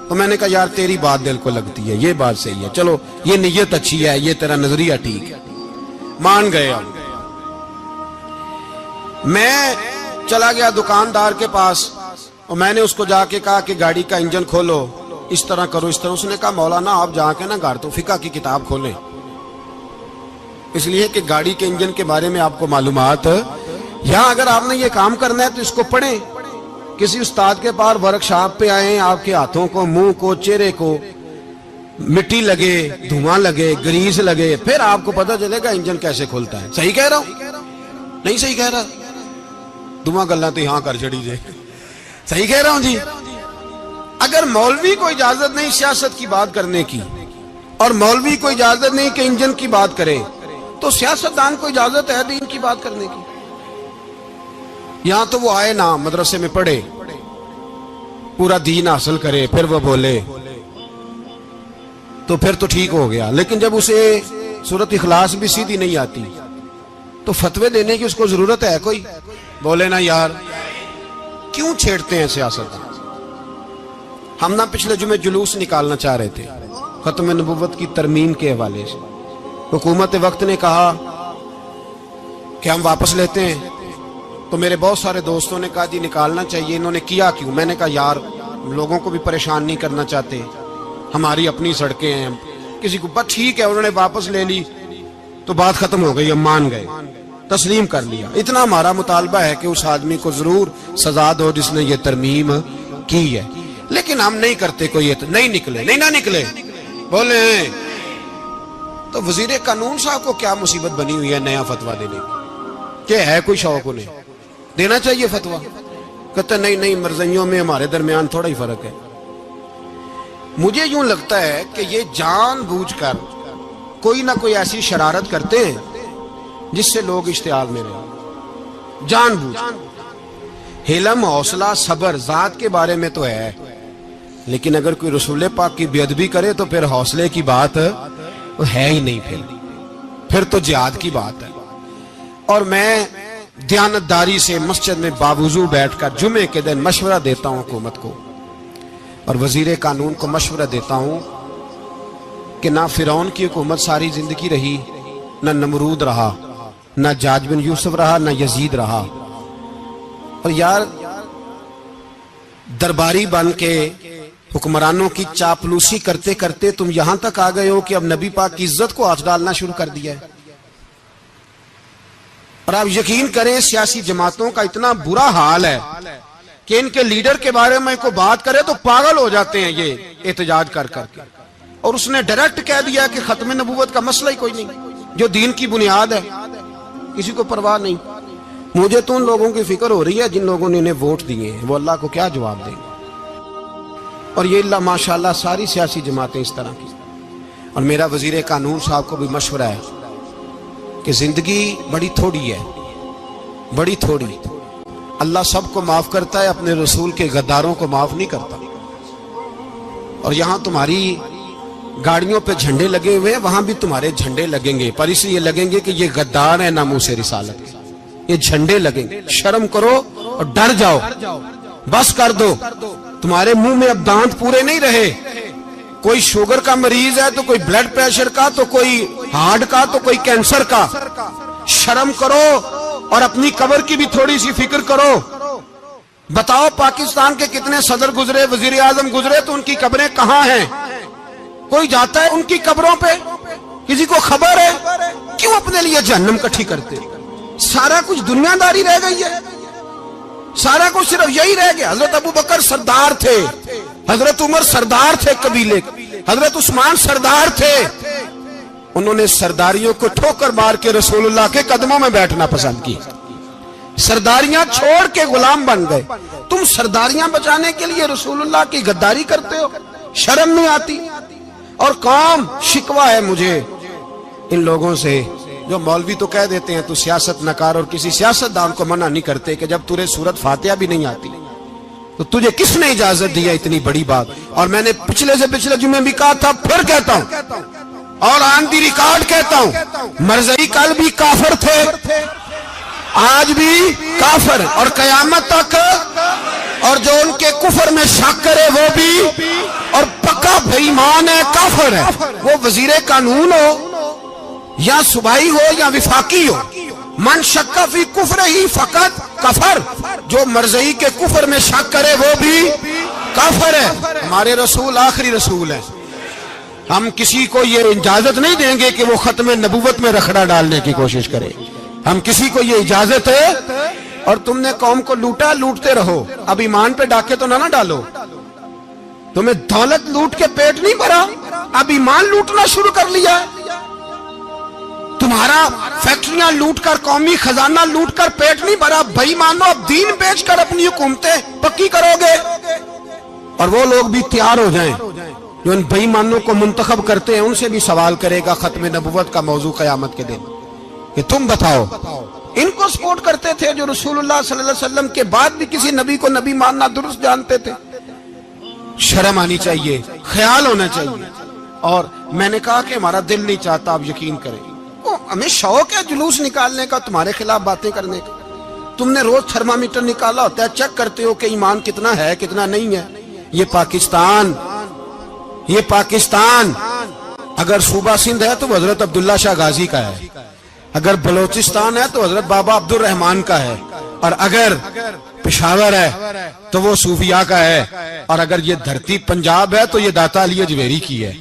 تو میں نے کہا یار تیری بات دل کو لگتی ہے، یہ بات صحیح ہے، چلو یہ نیت اچھی ہے، یہ تیرا نظریہ ٹھیک ہے، مان گئے ہم۔ میں چلا گیا دکاندار کے پاس اور میں نے اس کو جا کے کہا کہ گاڑی کا انجن کھولو، اس طرح کرو اس طرح۔ اس نے کہا مولانا آپ جا کے نا گاڑی تو فقہ کی کتاب کھولیں، اس لیے کہ گاڑی کے انجن کے بارے میں آپ کو معلومات، یہاں اگر آپ نے یہ کام کرنا ہے تو اس کو پڑھیں، کسی استاد کے پاس ورکشاپ پہ آئیں، آپ کے ہاتھوں کو، منہ کو، چہرے کو مٹی لگے، دھواں لگے، گریس لگے، پھر آپ کو پتہ چلے گا انجن کیسے کھلتا ہے۔ صحیح کہہ رہا ہوں نہیں صحیح کہہ رہا؟ دعا گلا تو یہاں کر چڑی جائے، صحیح کہہ رہا ہوں جی؟ اگر مولوی کو اجازت نہیں سیاست کی بات کرنے کی اور مولوی کو اجازت نہیں کہ انجن کی بات کرے تو سیاستدان کو اجازت ہے دین کی بات کرنے کی؟ یہاں تو وہ آئے نا مدرسے میں پڑھے، پورا دین حاصل کرے، پھر وہ بولے تو پھر تو ٹھیک ہو گیا، لیکن جب اسے سورت اخلاص بھی سیدھی نہیں آتی تو فتوے دینے کی اس کو ضرورت ہے کوئی؟ بولے نا یار، کیوں چھیڑتے ہیں سیاست؟ ہم نہ پچھلے جمعے جلوس نکالنا چاہ رہے تھے ختم نبوت کی ترمیم کے حوالے سے، حکومت وقت نے کہا کہ ہم واپس لیتے ہیں، تو میرے بہت سارے دوستوں نے کہا جی نکالنا چاہیے، انہوں نے کیا کیوں؟ میں نے کہا یار لوگوں کو بھی پریشان نہیں کرنا چاہتے، ہماری اپنی سڑکیں ہیں، کسی کو بس ٹھیک ہے، انہوں نے واپس لے لی تو بات ختم ہو گئی، ہم مان گئے، تسلیم کر لیا۔ اتنا ہمارا مطالبہ ہے کہ اس آدمی کو ضرور سزا دو جس نے یہ ترمیم کی ہے، لیکن ہم نہیں کرتے، کوئی نہیں نکلے، نہیں نہ نکلے بولے ہیں۔ تو وزیر قانون صاحب کو کیا مصیبت بنی ہوئی ہے نیا فتویٰ دینے کی؟ کہ ہے کوئی شوق انہیں دینا چاہیے فتویٰ؟ کہتے نہیں مرضیوں میں ہمارے درمیان تھوڑا ہی فرق ہے۔ مجھے یوں لگتا ہے کہ یہ جان بوجھ کر کوئی نہ کوئی ایسی شرارت کرتے ہیں جس سے لوگ اشتعال میں رہیں، جان بوجھ۔ حلم، حوصلہ، صبر ذات کے بارے میں تو ہے، لیکن اگر کوئی رسول پاک کی بے ادبی کرے تو پھر حوصلے کی بات ہے ہی نہیں، پھر تو جہاد کی بات ہے۔ اور میں دیانتداری سے مسجد میں باوضو بیٹھ کر جمعے کے دن مشورہ دیتا ہوں حکومت کو اور وزیر قانون کو مشورہ دیتا ہوں کہ نہ فرعون کی حکومت ساری زندگی رہی، نہ نمرود رہا، نہ جاج بن یوسف رہا، نہ یزید رہا، اور یار درباری بن کے حکمرانوں کی چاپلوسی کرتے کرتے تم یہاں تک آ گئے ہو کہ اب نبی پاک کی عزت کو ہاتھ ڈالنا شروع کر دیا ہے۔ اور آپ یقین کریں سیاسی جماعتوں کا اتنا برا حال ہے کہ ان کے لیڈر کے بارے میں کوئی بات کرے تو پاگل ہو جاتے ہیں یہ احتجاج کر کر کے، اور اس نے ڈائریکٹ کہہ دیا کہ ختم نبوت کا مسئلہ ہی کوئی نہیں، جو دین کی بنیاد ہے، کسی کو پرواہ نہیں۔ مجھے تو ان لوگوں کی فکر ہو رہی ہے جن لوگوں نے انہیں ووٹ دیے ہیں، وہ اللہ کو کیا جواب دیں گے۔ اور یہ اللہ ماشاءاللہ ساری سیاسی جماعتیں اس طرح کی۔ اور میرا وزیر قانون صاحب کو بھی مشورہ ہے کہ زندگی بڑی تھوڑی ہے، بڑی تھوڑی، اللہ سب کو معاف کرتا ہے، اپنے رسول کے غداروں کو معاف نہیں کرتا۔ اور یہاں تمہاری گاڑیوں پہ جھنڈے لگے ہوئے ہیں، وہاں بھی تمہارے جھنڈے لگیں گے، پر اس لیے لگیں گے کہ یہ غدار ہے ناموس رسالت کے، یہ جھنڈے لگیں گے۔ شرم کرو اور ڈر جاؤ، بس کر دو، تمہارے منہ میں اب دانت پورے نہیں رہے۔ کوئی شوگر کا مریض ہے تو کوئی بلڈ پریشر کا، تو کوئی ہارٹ کا، تو کوئی کینسر کا۔ شرم کرو اور اپنی قبر کی بھی تھوڑی سی فکر کرو۔ بتاؤ پاکستان کے کتنے صدر گزرے، وزیر اعظم گزرے، تو ان کی قبریں کہاں ہیں؟ کوئی جاتا ہے ان کی قبروں پہ؟ کسی کو خبر ہے؟ کیوں اپنے لیے جہنم کٹھی کرتے؟ سارا کچھ دنیا داری رہ گئی ہے، سارا کچھ صرف یہی رہ گیا۔ حضرت ابو بکر سردار تھے، حضرت عمر سردار تھے قبیلے، حضرت عثمان سردار تھے، انہوں نے سرداریوں کو ٹھوکر مار کے رسول اللہ کے قدموں میں بیٹھنا پسند کی، سرداریاں چھوڑ کے غلام بن گئے۔ تم سرداریاں بچانے کے لیے رسول اللہ کی غداری کرتے ہو، شرم نہیں آتی؟ اور قوم شکوہ ہے مجھے ان لوگوں سے جو مولوی تو کہہ دیتے ہیں تو سیاست نکار، اور کسی سیاستدان کو منع نہیں کرتے کہ جب تجھے سورت فاتحہ بھی نہیں آتی تو تجھے کس نے اجازت دی ہے اتنی بڑی بات؟ اور میں نے پچھلے سے پچھلے جمعے بھی کہا تھا، پھر کہتا ہوں اور آن دی ریکارڈ کہتا ہوں، مرزائی کل بھی کافر تھے، آج بھی کافر، اور قیامت تک، اور جو ان کے کفر میں شک کرے وہ بھی، اور پکا بے ایمان ہے، کافر ہے۔ وہ وزیر قانون ہو یا صوبائی ہو یا وفاقی ہو، من شک فی کفر ہی فقط کفر، جو مرزائی کے کفر میں شک کرے وہ بھی کافر ہے۔ ہمارے رسول آخری رسول ہے، ہم کسی کو یہ اجازت نہیں دیں گے کہ وہ ختم نبوت میں رکھڑا ڈالنے کی کوشش کرے، ہم کسی کو یہ اجازت ہے۔ اور تم نے قوم کو لوٹا، لوٹتے رہو، اب ایمان پہ ڈاکے تو نہ ڈالو۔ تمہیں دولت لوٹ کے پیٹ نہیں بھرا، اب ایمان لوٹنا شروع کر لیا ہے۔ تمہارا فیکٹریاں لوٹ کر، قومی خزانہ لوٹ کر پیٹ نہیں بھرا، بھائی مانو اب دین بیچ کر اپنی حکومتیں پکی کرو گے۔ اور وہ لوگ بھی تیار ہو جائیں جو ان بھائی مانوں کو منتخب کرتے ہیں، ان سے بھی سوال کرے گا ختم نبوت کا موضوع قیامت کے دن کہ تم بتاؤ، ان کو سپورٹ کرتے تھے جو رسول اللہ صلی اللہ علیہ وسلم کے بعد بھی کسی نبی کو نبی ماننا درست جانتے تھے؟ شرم آنی چاہیے، خیال ہونا چاہیے۔ اور میں نے کہا کہ ہمارا دل نہیں چاہتا آپ یقین کریں. ہمیں شوق ہے جلوس نکالنے کا، تمہارے خلاف باتیں کرنے کا. تم نے روز تھرمامیٹر نکالا ہوتا ہے، چیک کرتے ہو کہ ایمان کتنا ہے کتنا نہیں ہے. یہ پاکستان اگر صوبہ سندھ ہے تو حضرت عبداللہ شاہ غازی کا ہے، اگر بلوچستان ہے تو حضرت بابا عبد الرحمان کا ہے، اور اگر پشاور ہے تو وہ صوفیاء کا ہے، اور اگر یہ دھرتی پنجاب ہے تو یہ داتا علی اجویری کی ہے،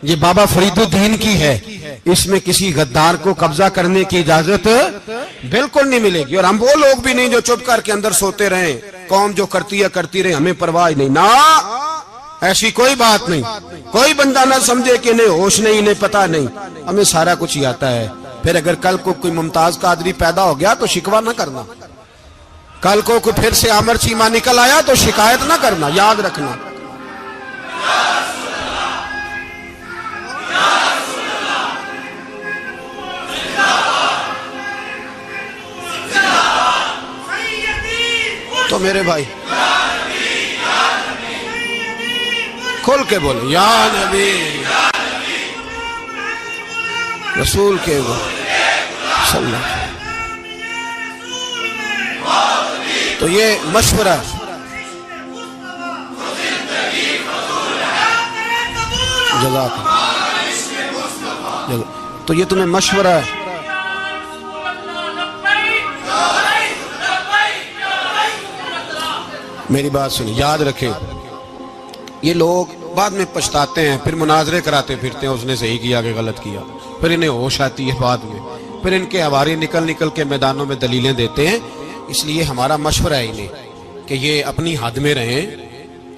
یہ بابا فرید الدین کی ہے. اس میں کسی غدار کو قبضہ کرنے کی اجازت بالکل نہیں ملے گی. اور ہم وہ لوگ بھی نہیں جو چپ کر کے اندر سوتے رہیں، قوم جو کرتی ہے کرتی رہے، ہمیں پرواہ نہیں. نا، ایسی کوئی بات نہیں. کوئی بندہ نہ سمجھے کہ انہیں ہوش نہیں، انہیں پتہ نہیں، ہمیں سارا کچھ ہی آتا ہے. پھر اگر کل کو کوئی ممتاز قادری پیدا ہو گیا تو شکوہ نہ کرنا، کل کو کوئی پھر سے عامر چیمہ نکل آیا تو شکایت نہ کرنا، یاد رکھنا. تو میرے بھائی کھول کے بولے یا نبی رسول کے صلی اللہ. تو یہ مشورہ جزاک اللہ. تو یہ تمہیں مشورہ ہے. میری بات سنیں، یاد رکھیں، یہ لوگ بعد میں پچھتاتے ہیں، پھر مناظرے کراتے پھرتے ہیں اس نے صحیح کیا کہ غلط کیا، پھر انہیں ہوش آتی ہے بعد میں، پھر ان کے حواری نکل کے میدانوں میں دلیلیں دیتے ہیں. اس لیے ہمارا مشورہ ہے انہیں کہ یہ اپنی حد میں رہیں،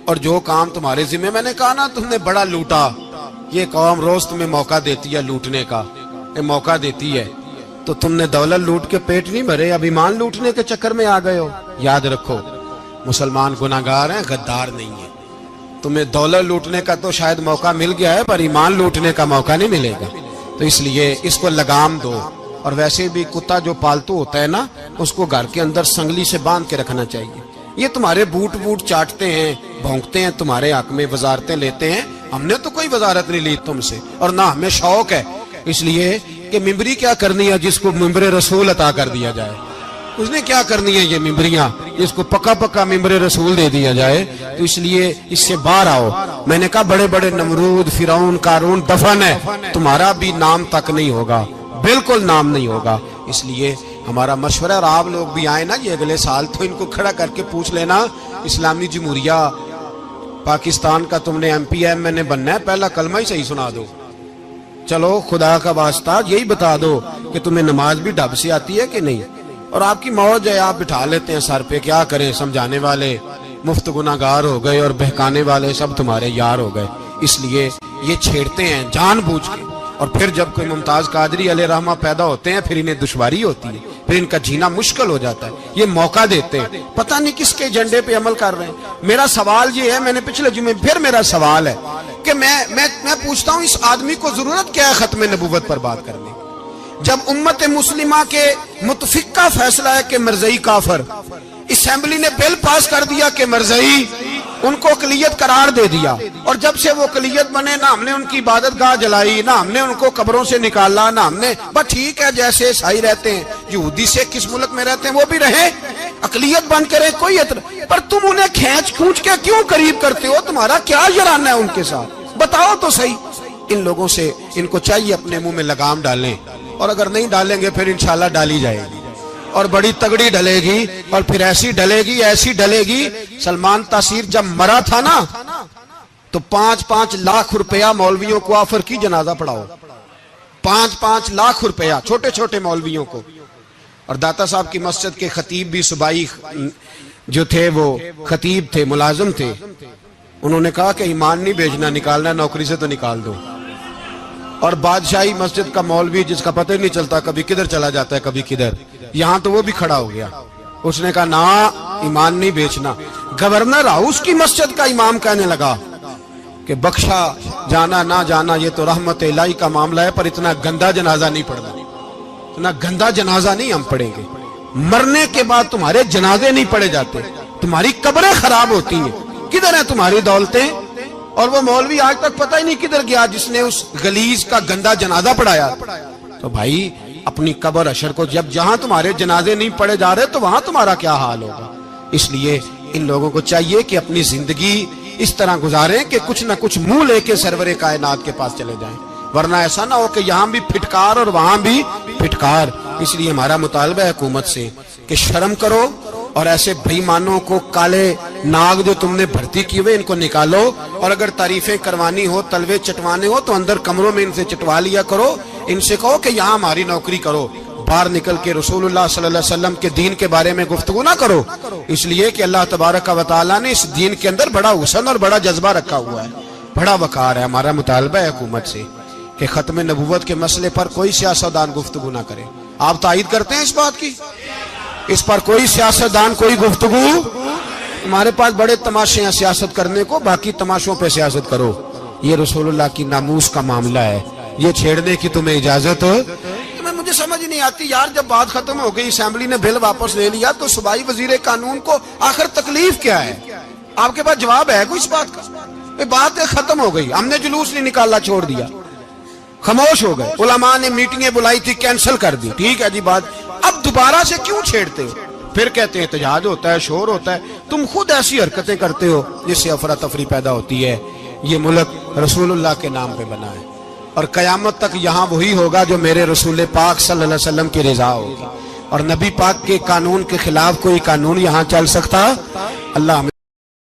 اور جو کام تمہارے ذمہ، میں نے کہا نا تم نے بڑا لوٹا، یہ قوم روز تمہیں موقع دیتی ہے لوٹنے کا، یہ موقع دیتی ہے، تو تم نے دولت لوٹ کے پیٹ نہیں بھرے، اب ایمان لوٹنے کے چکر میں آ گئے ہو. یاد رکھو، مسلمان گناہگار ہیں، غدار نہیں ہیں. تمہیں دولت لوٹنے کا تو شاید موقع مل گیا ہے، پر ایمان لوٹنے کا موقع نہیں ملے گا. تو اس لیے اس کو لگام دو. اور ویسے بھی کتا جو پالتو ہوتا ہے نا، اس کو گھر کے اندر سنگلی سے باندھ کے رکھنا چاہیے. یہ تمہارے بوٹ چاٹتے ہیں، بھونکتے ہیں تمہارے حق میں، وزارتیں لیتے ہیں. ہم نے تو کوئی وزارت نہیں لی تم سے، اور نہ ہمیں شوق ہے. اس لیے کہ ممبری کیا کرنی ہے جس کو ممبر رسول عطا کر دیا جائے، اس نے کیا کرنی ہے یہ ممبریاں جس کو پکا ممبر رسول دے دیا جائے. تو اس لیے اس سے باہر آؤ. میں نے کہا بڑے بڑے نمرود، فرعون، قارون دفن ہے، تمہارا بھی نام تک نہیں ہوگا، بالکل نام نہیں ہوگا. اس لیے ہمارا مشورہ، اور آپ لوگ بھی آئے نا یہ اگلے سال، تو ان کو کھڑا کر کے پوچھ لینا، اسلامی جمہوریہ پاکستان کا تم نے MPM بننا ہے، پہلا کلمہ ہی صحیح سنا دو. چلو خدا کا واسطہ یہی بتا دو کہ تمہیں نماز بھی ڈھب سے آتی ہے کہ نہیں. اور آپ کی موج ہے، آپ بٹھا لیتے ہیں سر پہ، کیا کریں، سمجھانے والے مفت گناہگار ہو گئے اور بہکانے والے سب تمہارے یار ہو گئے. اس لیے یہ چھیڑتے ہیں جان بوجھ کے. اور پھر جب کوئی ممتاز قادری علیہ رحمہ پیدا ہوتے ہیں، پھر انہیں دشواری ہوتی ہے، پھر ان کا جینا مشکل ہو جاتا ہے. یہ موقع دیتے ہیں، پتہ نہیں کس کے ایجنڈے پہ عمل کر رہے ہیں. میرا سوال یہ ہے، میں نے پچھلے جمعے پھر میرا سوال ہے کہ میں پوچھتا ہوں، اس آدمی کو ضرورت کیا ہے ختم نبوت پر بات کرنے؟ جب امت مسلمہ کے متفق کا فیصلہ ہے کہ مرزائی کافر، اسمبلی نے بل پاس کر دیا کہ مرزائی، ان کو اقلیت قرار دے دیا، اور جب سے وہ اقلیت بنے، نہ ہم نے ان کی عبادت گاہ جلائی، نہ ہم نے ان کو قبروں سے نکالا، نہ ہم نے، بس ٹھیک ہے جیسے عیسائی رہتے ہیں، یہودی سے کس ملک میں رہتے ہیں وہ بھی رہیں، اقلیت بن کے رہے، کوئی اعتراض. پر تم انہیں کھینچ کے کیوں قریب کرتے ہو؟ تمہارا کیا جرانہ ہے ان کے ساتھ؟ بتاؤ تو صحیح. ان لوگوں سے ان کو چاہیے اپنے منہ میں لگام ڈالیں، اور اگر نہیں ڈالیں گے پھر انشاءاللہ ڈالی جائے گی، اور بڑی تگڑی ڈلے گی، اور پھر ایسی ڈلے گی. سلمان تاثیر جب مرا تھا نا تو 5-5 لاکھ روپیہ مولویوں کو آفر کی جنازہ پڑھاؤ. 5-5 لاکھ روپیہ چھوٹے چھوٹے مولویوں کو. اور داتا صاحب کی مسجد کے خطیب بھی صوبائی جو تھے، وہ خطیب تھے، ملازم تھے، انہوں نے کہا کہ ایمان نہیں بیچنا، نکالنا نوکری سے تو نکال دو. اور بادشاہی مسجد کا مولوی جس کا پتہ نہیں چلتا، کبھی کدھر چلا جاتا ہے کبھی کدھر، یہاں تو وہ بھی کھڑا ہو گیا. اس نے کہا نا، ایمان نہیں بیچنا. گورنر ہاؤس کی مسجد کا امام کہنے لگا کہ بخشا جانا نہ جانا یہ تو رحمت الہی کا معاملہ ہے، پر اتنا گندا جنازہ نہیں پڑھنا، اتنا گندا جنازہ نہیں ہم پڑھیں گے. مرنے کے بعد تمہارے جنازے نہیں پڑھے جاتے، تمہاری قبریں خراب ہوتی ہیں. کدھر ہیں تمہاری دولتیں؟ اور وہ مولوی آج تک پتہ ہی نہیں کدھر گیا جس نے اس غلیظ کا گندا جنازہ پڑھایا. تو بھائی اپنی قبر حشر کو جب جہاں تمہارے جنازے نہیں پڑھے جا رہے تو وہاں تمہارا کیا حال ہوگا. اس لیے ان لوگوں کو چاہیے کہ اپنی زندگی اس طرح گزاریں کہ کچھ نہ کچھ منہ لے کے سرور کائنات کے پاس چلے جائیں، ورنہ ایسا نہ ہو کہ یہاں بھی پھٹکار اور وہاں بھی پھٹکار. اس لیے ہمارا مطالبہ ہے حکومت سے کہ شرم کرو اور ایسے بےایمانوں کو کالے ناگ جو تم نے بھرتی کیے ہوئے ان کو نکالو، اور اگر تعریفیں کروانی ہو تلوے چٹوانے ہو تو اندر کمروں میں ان سے چٹوا لیا کرو. ان سے کہو کہ یہاں ہماری نوکری کرو، باہر نکل کے رسول اللہ صلی اللہ علیہ وسلم کے دین کے بارے میں گفتگو نہ کرو. اس لیے کہ اللہ تبارک و تعالیٰ نے اس دین کے اندر بڑا حسن اور بڑا جذبہ رکھا ہوا ہے، بڑا وقار ہے. ہمارا مطالبہ ہے حکومت سے کہ ختم نبوت کے مسئلے پر کوئی سیاستدان گفتگو نہ کرے. آپ تائید کرتے ہیں اس بات کی؟ اس پر کوئی سیاستدان کوئی گفتگو. ہمارے پاس بڑے تماشے ہیں سیاست کرنے کو، باقی تماشوں پہ سیاست کرو. یہ رسول اللہ کی ناموس کا معاملہ ہے، یہ چھیڑنے کی تمہیں اجازت ہو؟ مجھے سمجھ نہیں آتی یار، جب بات ختم ہو گئی اسمبلی نے بل واپس لے لیا تو صوبائی وزیر قانون کو آخر تکلیف کیا ہے؟ آپ کے پاس جواب ہے کوئی اس بات کا؟ بات ختم ہو گئی، ہم نے جلوس نہیں نکالنا، چھوڑ دیا، خاموش ہو گئے. علماء نے میٹنگیں بلائی تھی کینسل کر دی، ٹھیک ہے جی بات. اب دوبارہ سے کیوں چھیڑتے ہو؟ پھر کہتے ہیں احتجاج ہوتا ہے، شور ہوتا ہے. تم خود ایسی حرکتیں کرتے ہو جس سے افراتفری پیدا ہوتی ہے. یہ ملک رسول اللہ کے نام پہ بنا ہے اور قیامت تک یہاں وہی ہوگا جو میرے رسول پاک صلی اللہ علیہ وسلم کی رضا ہوگی، اور نبی پاک کے قانون کے خلاف کوئی قانون یہاں چل سکتا؟ اللہ